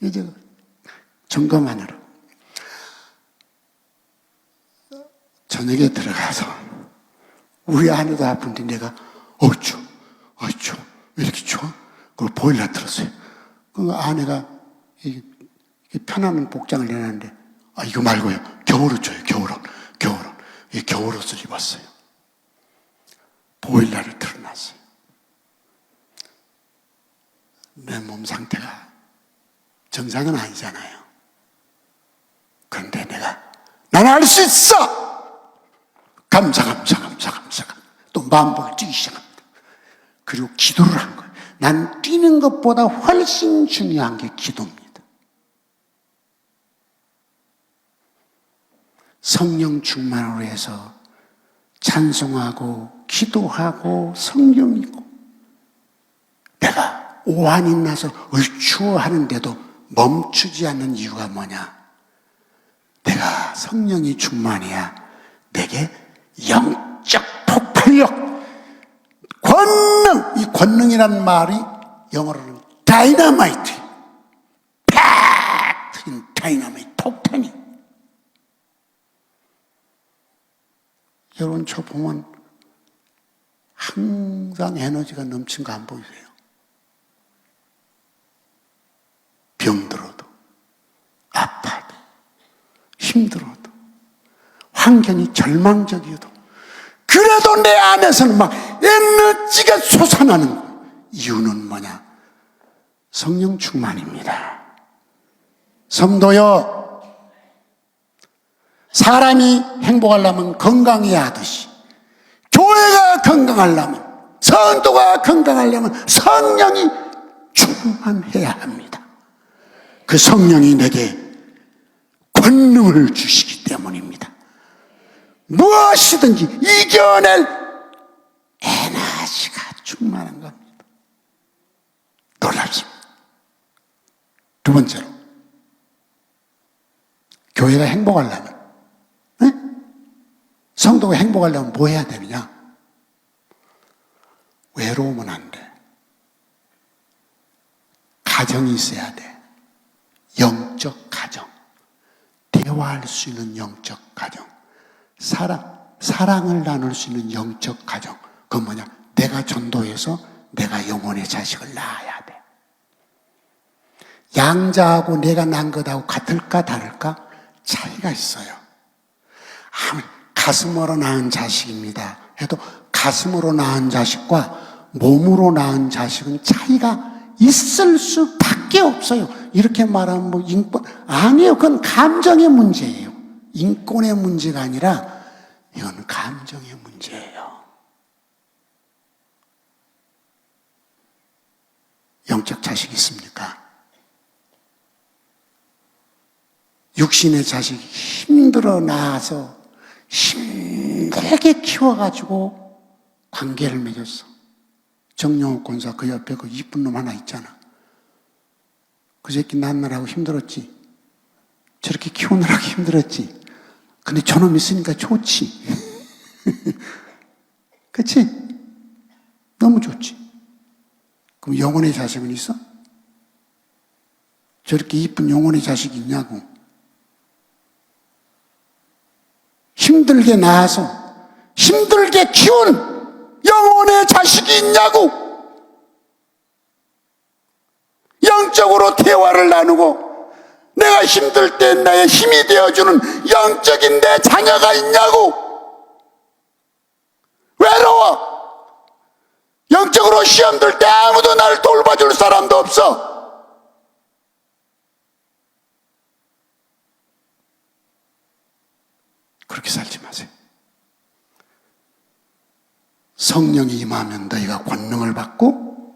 이제 점검하느라 저녁에 들어가서 우리 아내도 아픈데 내가 어쭈 왜 이렇게 추워? 그걸 보일러 틀었어요. 그 아내가 편안한 복장을 내놨는데 이거 말고요 겨울옷 줘요. 겨울옷을 입었어요. 보일러를 틀어놨어요. 몸 상태가 정상은 아니잖아요. 그런데 난 할 수 있어! 감사. 또 마음먹을 뛰기 시작합니다. 그리고 기도를 한 거예요. 난 뛰는 것보다 훨씬 중요한 게 기도입니다. 성령 충만으로 해서 찬송하고 기도하고 성경 읽고 내가 오한이 나서 얼추하는데도 멈추지 않는 이유가 뭐냐? 내가 성령이 충만해야 내게 영적 폭발력, 권능, 이 권능이라는 말이 영어로는 다이너마이트, 팍 트인 다이너마이트, 폭탄이. 여러분 저 보면 항상 에너지가 넘친 거 안 보이세요? 병들어도, 아파도, 힘들어도, 환경이 절망적이어도 그래도 내 안에서는 막 에너지가 솟아나는 거예요. 이유는 뭐냐? 성령 충만입니다. 성도여, 사람이 행복하려면 건강해야 하듯이 교회가 건강하려면, 성도가 건강하려면 성령이 충만해야 합니다. 그 성령이 내게 권능을 주시기 때문입니다. 무엇이든지 이겨낼 에너지가 충만한 겁니다. 놀랍습니다. 두 번째로, 교회가 행복하려면, 성도가 행복하려면 뭐 해야 되느냐? 외로우면 안 돼. 가정이 있어야 돼. 영적 가정. 대화할 수 있는 영적 가정. 사랑을 나눌 수 있는 영적 가정. 그건 뭐냐? 내가 전도해서 내가 영혼의 자식을 낳아야 돼. 양자하고 내가 낳은 것하고 같을까 다를까? 차이가 있어요. 가슴으로 낳은 자식입니다 해도 가슴으로 낳은 자식과 몸으로 낳은 자식은 차이가 있을 수밖에 없어요. 이렇게 말하면 뭐 인권, 아니에요. 그건 감정의 문제예요. 인권의 문제가 아니라 이건 감정의 문제예요. 영적 자식이 있습니까? 육신의 자식이 힘들어 낳아서 힘들게 키워가지고 관계를 맺었어. 정영욱 권사 그 옆에 그 이쁜 놈 하나 있잖아. 그 새끼 낳느라고 힘들었지. 저렇게 키우느라고 힘들었지. 근데 저놈 있으니까 좋지. 그치? 너무 좋지. 그럼 영혼의 자식은 있어? 저렇게 이쁜 영혼의 자식이 있냐고. 힘들게 낳아서 힘들게 키운 영혼의 자식이 있냐고. 영적으로 대화를 나누고 내가 힘들 때 나의 힘이 되어주는 영적인 내 자녀가 있냐고. 외로워. 영적으로 시험 들 때 아무도 나를 돌봐줄 사람도 없어. 그렇게 살지 마세요. 성령이 임하면 너희가 권능을 받고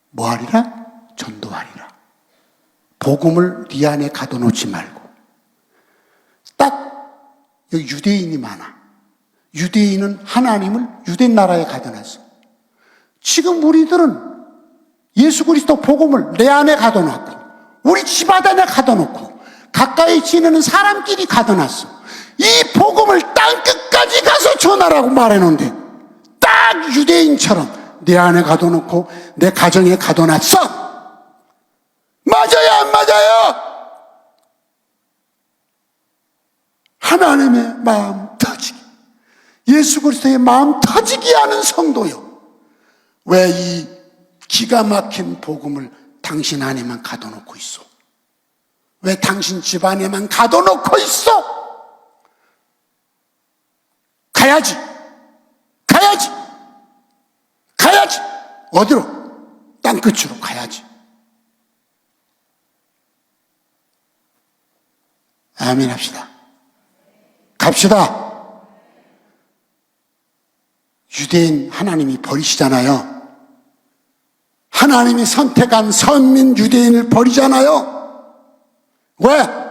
뭐하리라? 전도하리라. 복음을 네 안에 가둬놓지 말고. 딱 여기 유대인이 많아. 유대인은 하나님을 유대 나라에 가둬놨어. 지금 우리들은 예수 그리스도 복음을 내 안에 가둬놓고 우리 집 안에 가둬놓고 가까이 지내는 사람끼리 가둬놨어. 이 복음을 땅끝까지 가서 전하라고 말해놓은데 딱 유대인처럼 내 안에 가둬놓고 내 가정에 가둬놨어. 맞아요, 안 맞아요? 하나님의 마음 터지기, 예수 그리스도의 마음 터지게 하는 성도요. 왜 이 기가 막힌 복음을 당신 안에만 가둬놓고 있어? 왜 당신 집 안에만 가둬놓고 있어? 가야지. 어디로? 땅끝으로 가야지. 아멘 합시다. 갑시다. 유대인 하나님이 버리시잖아요. 하나님이 선택한 선민 유대인을 버리잖아요. 왜?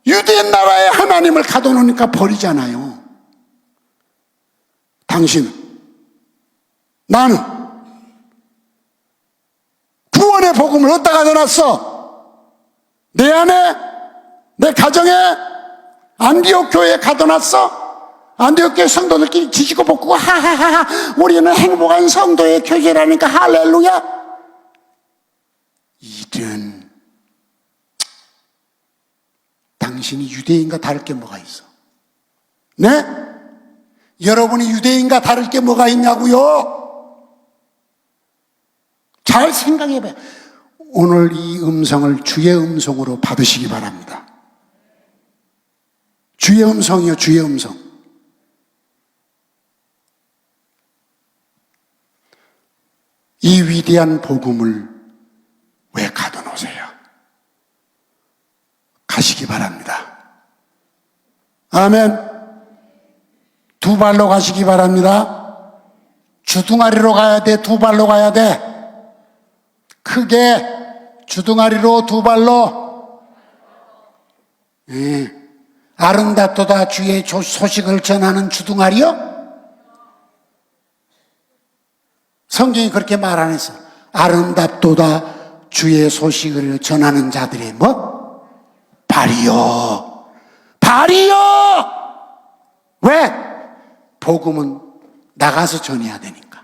유대인 나라에 하나님을 가둬놓으니까 버리잖아요. 당신은, 나는 구원의 복음을 어디다 가둬놨어? 내 안에, 내 가정에, 안디옥 교회에 가둬놨어? 안디옥 교회 성도들끼리 지지고 볶고 하하하하 우리는 행복한 성도의 교회라니까 할렐루야. 이런, 당신이 유대인과 다를 게 뭐가 있어? 네? 여러분이 유대인과 다를 게 뭐가 있냐고요? 잘 생각해봐요. 오늘 이 음성을 주의 음성으로 받으시기 바랍니다. 주의 음성이요, 주의 음성. 이 위대한 복음을 왜 가둬놓으세요? 가시기 바랍니다. 아멘. 두 발로 가시기 바랍니다. 주둥아리로 가야 돼, 두 발로 가야 돼. 크게 주둥아리로 두 발로. 예. 아름답도다 주의 소식을 전하는 주둥아리요? 성경이 그렇게 말 안 했어. 아름답도다 주의 소식을 전하는 자들의 뭐? 발이요. 발이요! 왜? 복음은 나가서 전해야 되니까.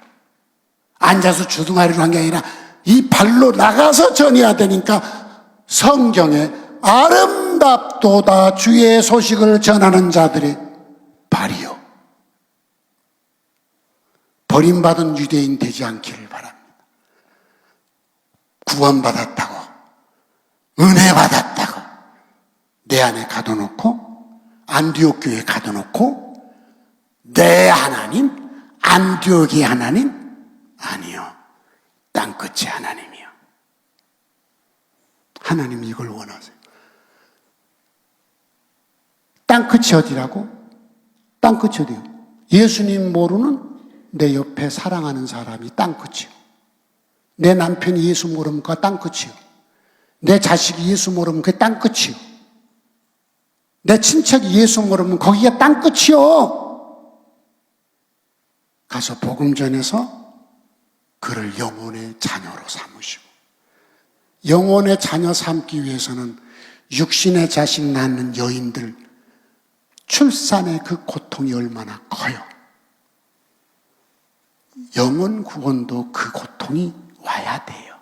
앉아서 주둥아리로 한 게 아니라 이 발로 나가서 전해야 되니까 성경에 아름답도다 주의 소식을 전하는 자들의 발이요. 버림받은 유대인 되지 않기를 바랍니다. 구원받았다고, 은혜 받았다고 내 안에 가둬놓고, 안디옥 교회에 가둬놓고, 내 하나님, 안디옥의 하나님? 아니요. 땅끝의 하나님이요. 하나님이 이걸 원하세요. 땅끝이 어디라고? 땅끝이 어디요? 예수님 모르는 내 옆에 사랑하는 사람이 땅끝이요. 내 남편이 예수 모르면 그가 땅끝이요. 내 자식이 예수 모르면 그게 땅끝이요. 내 친척이 예수 모르면 거기가 땅끝이요. 가서 복음 전해서 그를 영혼의 자녀로 삼으시고, 영혼의 자녀 삼기 위해서는 육신의 자식 낳는 여인들 출산의 그 고통이 얼마나 커요. 영혼 구원도 그 고통이 와야 돼요.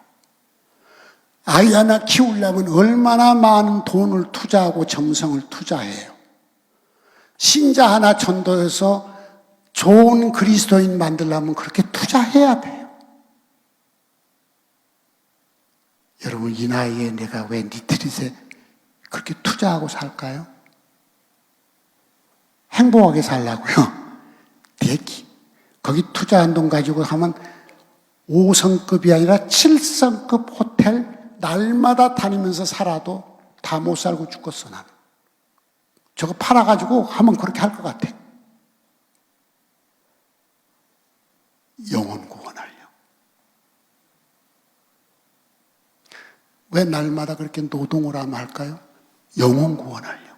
아이 하나 키우려면 얼마나 많은 돈을 투자하고 정성을 투자해요. 신자 하나 전도해서 좋은 그리스도인 만들려면 그렇게 투자해야 돼요. 여러분, 이 나이에 내가 왜 니트릿에 그렇게 투자하고 살까요? 행복하게 살라고요. 대기. 거기 투자한 돈 가지고 하면 5성급이 아니라 7성급 호텔 날마다 다니면서 살아도 다 못 살고 죽겠어, 나는. 저거 팔아가지고 하면 그렇게 할 것 같아. 영혼 구원하려. 왜 날마다 그렇게 노동을 하면 할까요? 영혼 구원하려.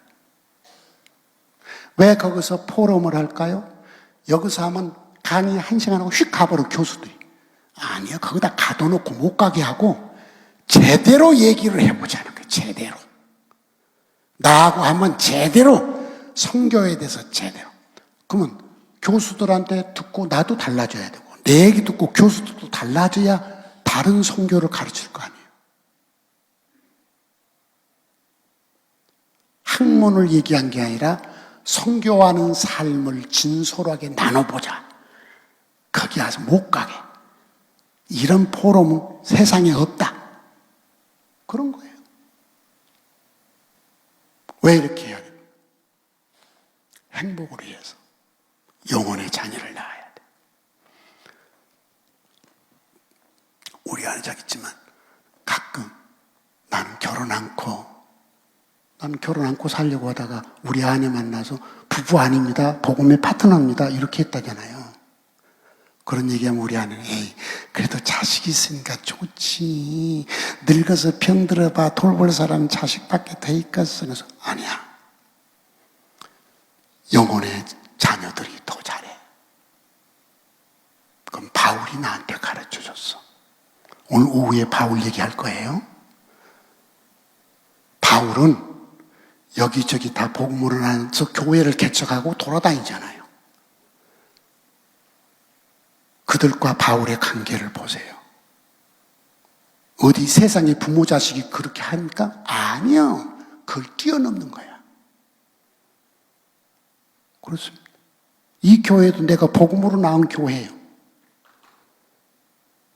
왜 거기서 포럼을 할까요? 여기서 하면 강의 1시간 하고 휙 가버려, 교수들이. 아니요, 거기다 가둬놓고 못 가게 하고 제대로 얘기를 해보자는 거예요. 제대로. 나하고 한번 제대로 성교에 대해서 제대로. 그러면 교수들한테 듣고 나도 달라져야 되고, 내 얘기 듣고 교수들도 달라져야 다른 성교를 가르칠 거 아니에요. 학문을 얘기한 게 아니라 성교하는 삶을 진솔하게 나눠보자. 거기 가서 못 가게. 이런 포럼은 세상에 없다. 그런 거예요. 왜 이렇게 해야 됩니까? 행복을 위해서. 영혼의 자녀를 낳아야 돼. 우리 안에 자겠지만 가끔 나는 결혼 않고 나는 결혼 안고 살려고 하다가 우리 아내 만나서 부부 아닙니다. 복음의 파트너입니다. 이렇게 했다잖아요. 그런 얘기하면 우리 아내는 에이 그래도 자식이 있으니까 좋지. 늙어서 병들어봐 돌볼 사람은 자식밖에 더 있겠어. 그래서 아니야. 영혼의 자녀들이 더 잘해. 그럼 바울이 나한테 가르쳐줬어. 오늘 오후에 바울 얘기할 거예요. 바울은 여기저기 다 복음으로 나눠서 교회를 개척하고 돌아다니잖아요. 그들과 바울의 관계를 보세요. 어디 세상에 부모 자식이 그렇게 합니까? 아니요. 그걸 뛰어넘는 거야. 그렇습니다. 이 교회도 내가 복음으로 나온 교회예요.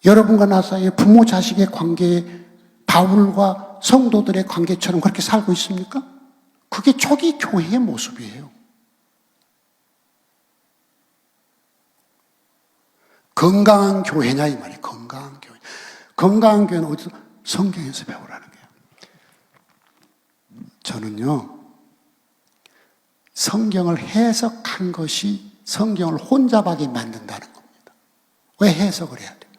여러분과 나 사이에 부모 자식의 관계에 바울과 성도들의 관계처럼 그렇게 살고 있습니까? 그게 초기 교회의 모습이에요. 건강한 교회냐 이 말이에요. 건강한 교회. 건강한 교회는 어디서? 성경에서 배우라는 거예요. 저는요. 성경을 해석한 것이 성경을 혼잡하게 만든다는 겁니다. 왜 해석을 해야 돼요?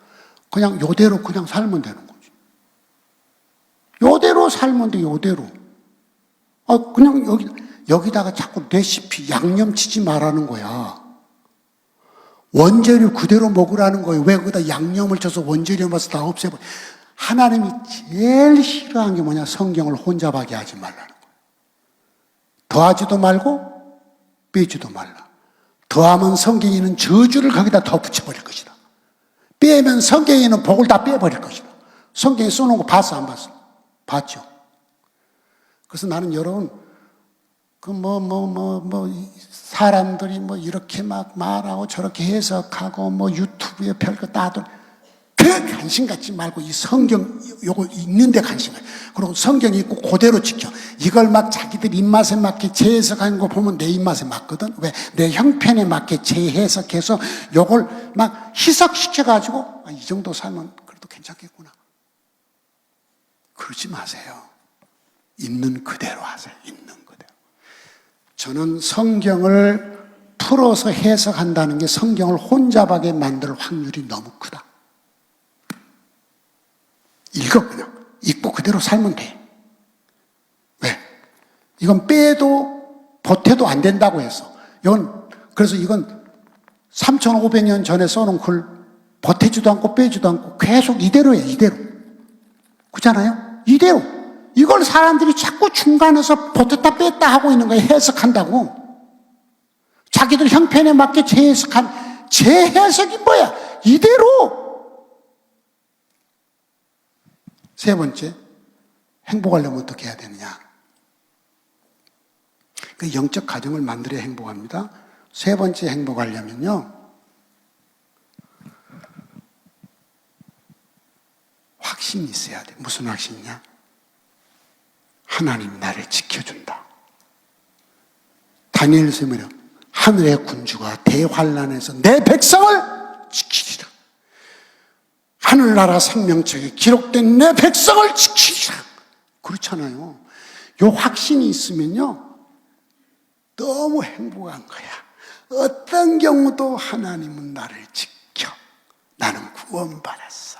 그냥 요대로 그냥 살면 되는 거지. 요대로 살면 돼, 요대로. 그냥 여기다가 자꾸 레시피 양념 치지 말라는 거야. 원재료 그대로 먹으라는 거예요. 왜 거기다 양념을 쳐서 원재료 맛을 다 없애버려. 하나님이 제일 싫어하는 게 뭐냐? 성경을 혼잡하게 하지 말라는 거예요. 더하지도 말고 빼지도 말라. 더하면 성경에 있는 저주를 거기다 더 붙여버릴 것이다. 빼면 성경에 있는 복을 다 빼버릴 것이다. 성경에 써놓은 거 봤어 안 봤어? 봤죠. 그래서 나는 여러분 사람들이 이렇게 막 말하고 저렇게 해석하고 유튜브에 별거 따도 그 관심 갖지 말고 이 성경 요거 읽는데 관심 가져. 그리고 성경 읽고 그대로 지켜. 이걸 막 자기들 입맛에 맞게 재해석하는 거 보면 내 입맛에 맞거든. 왜? 내 형편에 맞게 재해석해서 요걸 막 희석시켜가지고 이 정도 살면 그래도 괜찮겠구나. 그러지 마세요. 있는 그대로 하세요. 있는 그대로. 저는 성경을 풀어서 해석한다는 게 성경을 혼잡하게 만들 확률이 너무 크다. 읽어 그냥. 읽고 그대로 살면 돼. 왜? 이건 빼도 보태도 안 된다고 했어. 그래서 이건 3,500년 전에 써놓은 글 보태지도 않고 빼지도 않고 계속 이대로예요. 이대로. 그렇잖아요? 이대로. 이걸 사람들이 자꾸 중간에서 보탰다 뺐다 하고 있는 거예요. 해석한다고. 자기들 형편에 맞게 재해석한 재해석이 뭐야? 이대로. 세 번째, 행복하려면 어떻게 해야 되느냐? 그 영적 가정을 만들어야 행복합니다. 세 번째 행복하려면요, 확신이 있어야 돼. 무슨 확신이냐? 하나님이 나를 지켜준다. 다니엘서 뭐냐? 하늘의 군주가 대환란에서 내 백성을 지키리라. 하늘나라 생명책에 기록된 내 백성을 지키리라. 그렇잖아요. 요 확신이 있으면요 너무 행복한 거야. 어떤 경우도 하나님은 나를 지켜. 나는 구원받았어.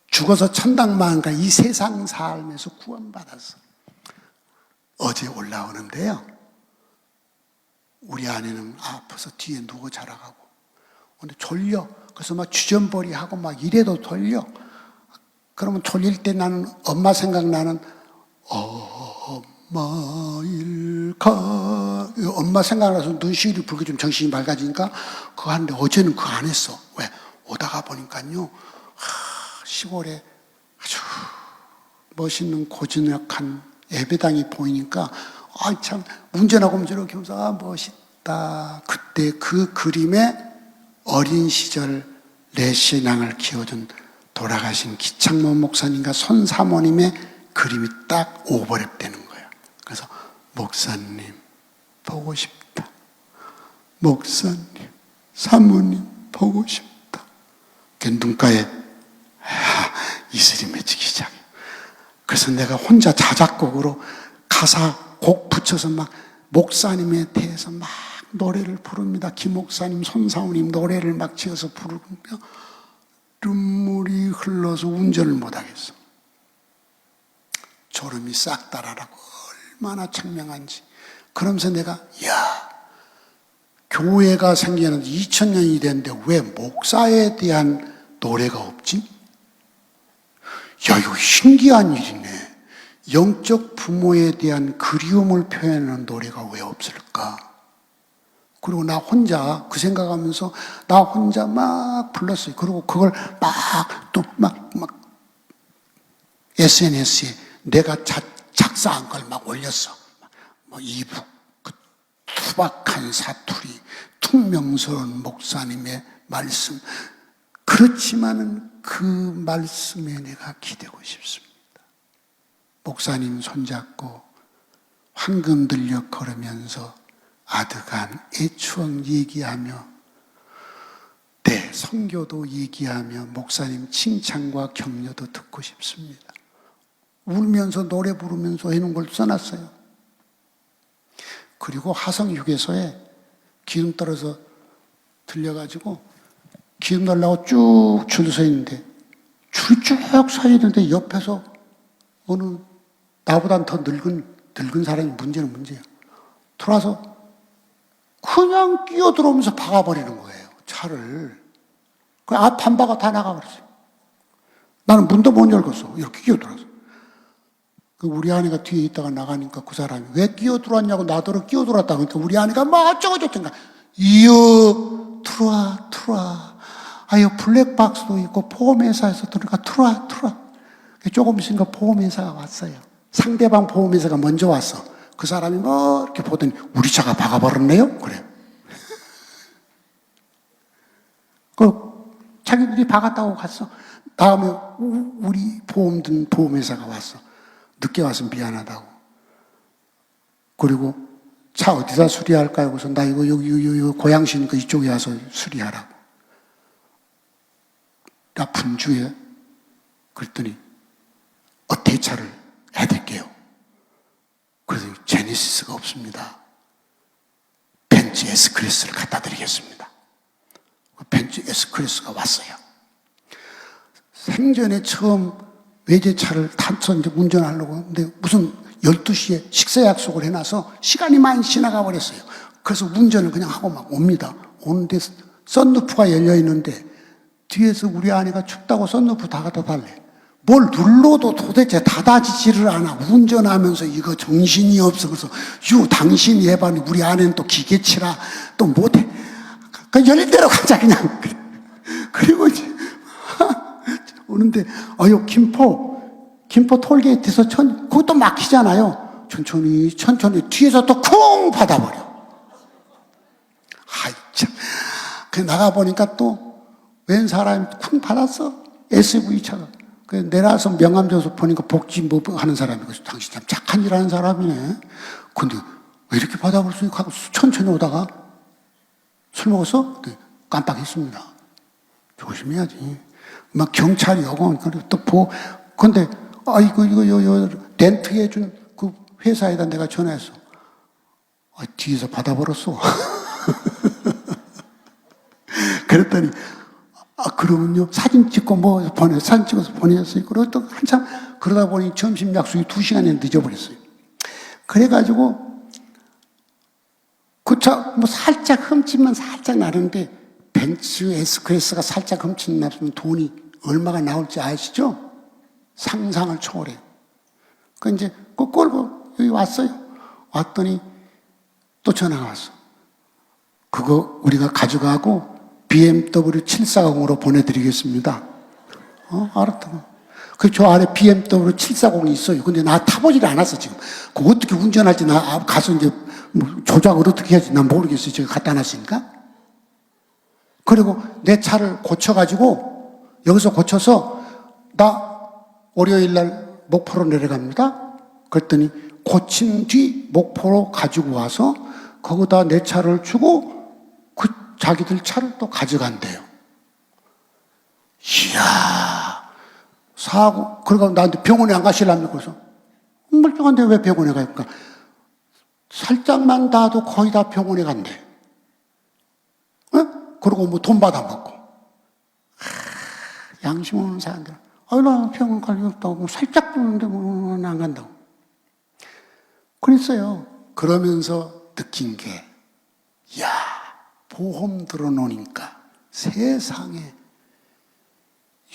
죽어서 천당만 가 이 세상 삶에서 구원받았어. 어제 올라오는데요, 우리 아내는 아파서 뒤에 누워 자라가고, 근데 졸려. 그래서 막 주전벌이하고 막 이래도 졸려. 그러면 졸릴 때 나는 엄마 생각나는 엄마일까? 엄마 생각나서 눈시울이 붉게 좀 정신이 맑아지니까 그거 하는데 어제는 그거 안 했어. 왜? 오다가 보니까요, 시골에 아주 멋있는 고즈넉한 예배당이 보이니까 참 운전하고 저렇게 하면서 멋있다. 그때 그 그림에 어린 시절 내 신앙을 키워준 돌아가신 기창모 목사님과 손사모님의 그림이 딱 오버랩되는 거예요. 그래서 목사님 보고 싶다. 목사님, 사모님 보고 싶다. 눈가에 이슬이 맺히기 시작해요. 그래서 내가 혼자 자작곡으로 가사 곡 붙여서 막 목사님에 대해서 막 노래를 부릅니다. 김 목사님, 손사모님 노래를 막 지어서 부르며 눈물이 흘러서 운전을 못하겠어. 졸음이 싹 달아나고 얼마나 청명한지. 그러면서 내가 야, 교회가 생기는 2000년이 됐는데 왜 목사에 대한 노래가 없지? 야, 이거 신기한 일이네. 영적 부모에 대한 그리움을 표현하는 노래가 왜 없을까? 그리고 나 혼자 그 생각하면서 나 혼자 막 불렀어요. 그리고 그걸 막 SNS에 내가 작사한 걸 막 올렸어. 뭐 이북, 그 투박한 사투리, 퉁명스러운 목사님의 말씀. 그렇지만은 그 말씀에 내가 기대고 싶습니다. 목사님 손잡고 황금 들려 걸으면서 아득한의 추억 얘기하며 내 선교도 얘기하며 목사님 칭찬과 격려도 듣고 싶습니다. 울면서 노래 부르면서 해놓은 걸 써놨어요. 그리고 화성휴게소에 기름 떨어서 들려가지고 기름 달라고 쭉 줄 서 있는데 줄이 쭉 서 있는데 옆에서 어느 나보다 더 늙은 사람이 문제야. 들어와서 그냥 끼어들어오면서 박아버리는 거예요. 차를. 그 앞 판바가 다 나가버렸어요. 나는 문도 못 열었어. 이렇게 끼어들어서. 우리 아내가 뒤에 있다가 나가니까 그 사람이 왜 끼어들어왔냐고 나더러 끼어들어왔다. 그러니까 우리 아내가 뭐 어쩌고저쩌고 이어 들어와. 아유 블랙박스도 있고 보험회사에서 들어가 들어와. 조금 있으니까 보험회사가 왔어요. 상대방 보험회사가 먼저 왔어. 그 사람이 뭐 이렇게 보더니 우리 차가 박아버렸네요? 그래. 자기들이 박았다고 갔어. 다음에 우리 보험회사가 왔어. 늦게 와서 미안하다고. 그리고 차 어디다 수리할까요? 그래서 나 이거 여기 고양시니까 이쪽에 와서 수리하라고. 나 분주해. 그랬더니 대차를 해드릴게요. 그래서 제네시스가 없습니다. 벤츠 S클래스를 갖다 드리겠습니다. 벤츠 S클래스가 왔어요. 생전에 처음 외제차를 타서 이제 운전하려고 하는데 무슨 12시에 식사 약속을 해놔서 시간이 많이 지나가 버렸어요. 그래서 운전을 그냥 하고 막 옵니다. 오는데 썬루프가 열려 있는데 뒤에서 우리 아내가 춥다고 썬루프 다 갖다 달래. 뭘 눌러도 도대체 닫아지지를 않아. 운전하면서 이거 정신이 없어. 그래서 당신이 해봐니 우리 아내는 또 기계치라 또 못해. 그 열린 대로 가자 그냥. 그리고 이제 오는데 김포 톨게이트에서 그것도 막히잖아요. 천천히 뒤에서 또 쿵 받아버려. 아이 참. 그 나가보니까 또 웬 사람이 쿵 받았어. SUV 차가. 그 내려와서 명함 줘서 보니까 복지 뭐 하는 사람이고 당신 참 착한 일 하는 사람이네. 근데 왜 이렇게 받아볼 수 있고 하고 천천히 오다가 술 먹었어? 깜빡했습니다. 조심해야지. 막 경찰이 오고 또 근데 이거 렌트해 준 그 회사에다 내가 전화했어. 뒤에서 받아버렸어. 그랬더니 그러면요 사진 찍고 사진 찍어서 보내줬어요. 그리고 또 한참 그러다 보니 점심 약속이 2시간이 늦어버렸어요. 그래가지고 그 차 살짝 흠집만 살짝 나는데 벤츠 S클래스가 살짝 흠집 났으면 돈이 얼마가 나올지 아시죠? 상상을 초월해요. 그 이제 그 끌고 여기 왔어요. 왔더니 또 전화가 왔어. 그거 우리가 가져가고 BMW 740으로 보내드리겠습니다. 알았다. 저 안에 BMW 740이 있어요. 근데 나 타보질 않았어, 지금. 그거 어떻게 운전할지 나 가서 이제 조작을 어떻게 해야지 난 모르겠어요. 제가 갖다 놨으니까. 그리고 내 차를 고쳐가지고 여기서 고쳐서 나 월요일 날 목포로 내려갑니다. 그랬더니 고친 뒤 목포로 가지고 와서 거기다 내 차를 주고 그 자기들 차를 또 가져간대요. 이야, 사고, 그러고 나한테 병원에 안 가실랍니까? 그래서 멀쩡한데 왜 병원에 갈까? 살짝만 닿아도 거의 다 병원에 간대. 그리고 뭐 돈 받아먹고. 양심 없는 사람들. 나 병원 갈 일 없다고. 뭐 살짝 부는데 뭐 안 간다고. 그랬어요. 그러면서 느낀 게, 야, 보험 들어놓으니까 세상에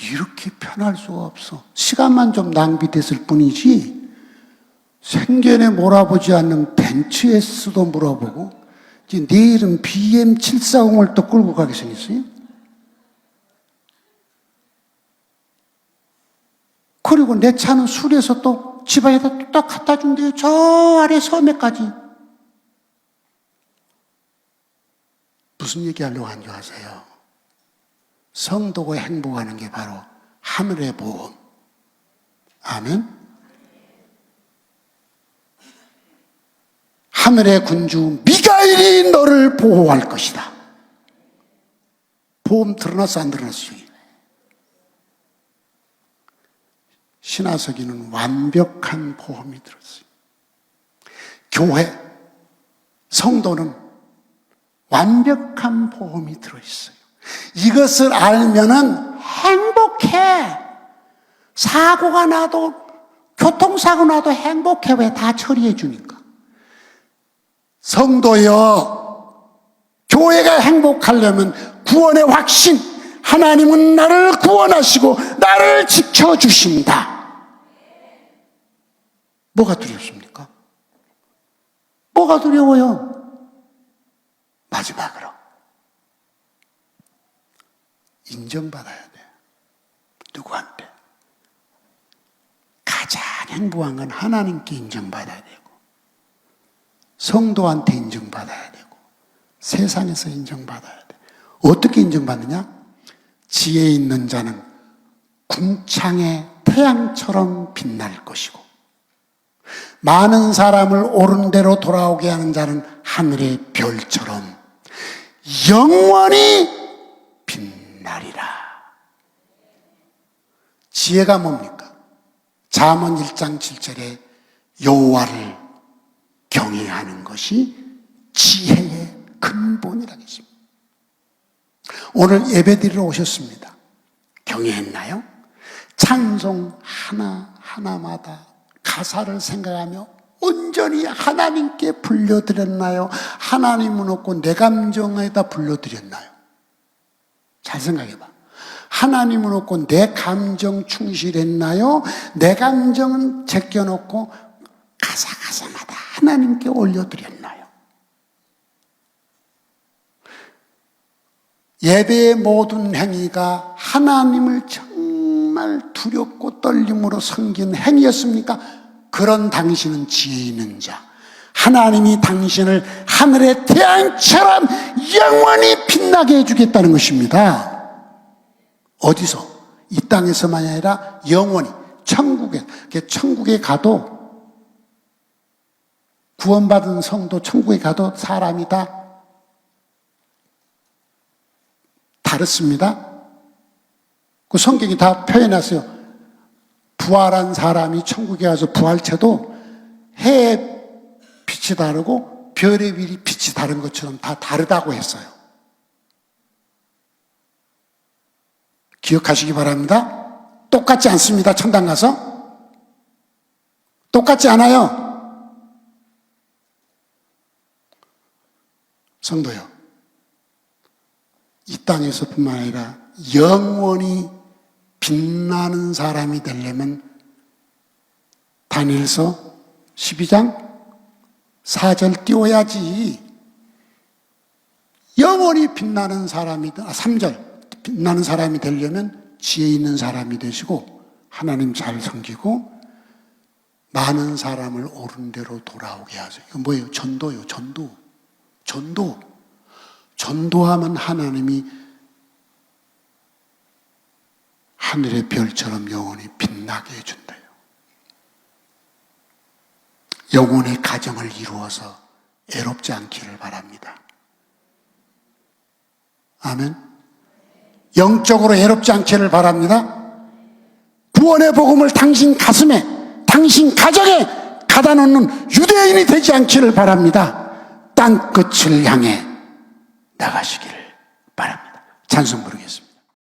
이렇게 편할 수가 없어. 시간만 좀 낭비됐을 뿐이지, 생전에 몰아보지 않는 벤츠S도 물어보고, 이제 내일은 BM740을 또 끌고 가게 생겼어요. 그리고 내 차는 술에서 또 집안에다 딱 갖다 준대요. 저 아래 섬에까지. 무슨 얘기 하려고 한 줄 아세요? 성도가 행복하는 게 바로 하늘의 보험. 아멘? 하늘의 군주 미가엘이 너를 보호할 것이다. 보험 드러났어, 안 드러났어? 신하석이는 완벽한 보험이 들었어요. 교회, 성도는 완벽한 보험이 들어있어요. 이것을 알면은 행복해. 사고가 나도, 교통사고 나도 행복해. 왜? 다 처리해 주니까. 성도여, 교회가 행복하려면 구원의 확신, 하나님은 나를 구원하시고 나를 지켜주신다. 뭐가 두렵습니까? 뭐가 두려워요? 마지막으로 인정받아야 돼. 누구한테? 가장 행복한 건 하나님께 인정받아야 되고, 성도한테 인정받아야 되고, 세상에서 인정받아야 돼. 어떻게 인정받느냐? 지혜 있는 자는 궁창의 태양처럼 빛날 것이고, 많은 사람을 옳은 대로 돌아오게 하는 자는 하늘의 별처럼 영원히 빛나리라. 지혜가 뭡니까? 잠언 1장 7절에 여호와를 경외하는 것이 지혜의 근본이라고 했습니다. 오늘 예배드리러 오셨습니다. 경외했나요? 찬송 하나하나마다 가사를 생각하며 온전히 하나님께 불려드렸나요? 하나님은 없고 내 감정에다 불려드렸나요? 잘 생각해봐. 하나님은 없고 내 감정 충실했나요? 내 감정은 제껴놓고 가사마다 하나님께 올려드렸나요? 예배의 모든 행위가 하나님을 정말 두렵고 떨림으로 섬긴 행위였습니까? 그런 당신은 지혜 있는 자. 하나님이 당신을 하늘의 태양처럼 영원히 빛나게 해주겠다는 것입니다. 어디서? 이 땅에서만이 아니라 영원히 천국에 가도, 구원받은 성도 천국에 가도 사람이 다 다릅니다. 그 성경이 다 표현했어요. 부활한 사람이 천국에 가서 부활체도 해의 빛이 다르고 별의 빛이 다른 것처럼 다 다르다고 했어요. 기억하시기 바랍니다. 똑같지 않습니다. 천당 가서. 똑같지 않아요. 성도요, 이 땅에서뿐만 아니라 영원히 빛나는 사람이 되려면 다니엘서 12장 4절 띄워야지. 영원히 빛나는 사람이, 3절 빛나는 사람이 되려면 지혜 있는 사람이 되시고 하나님 잘 섬기고 많은 사람을 옳은 대로 돌아오게 하세요. 이건 뭐예요? 전도요. 전도하면 하나님이 하늘의 별처럼 영원히 빛나게 해준대요. 영혼의 가정을 이루어서 애롭지 않기를 바랍니다. 아멘. 영적으로 애롭지 않기를 바랍니다. 구원의 복음을 당신 가슴에, 당신 가정에, 닫아놓는 유대인이 되지 않기를 바랍니다. 땅끝을 향해 나가시기를 바랍니다. 찬송 부르겠습니다.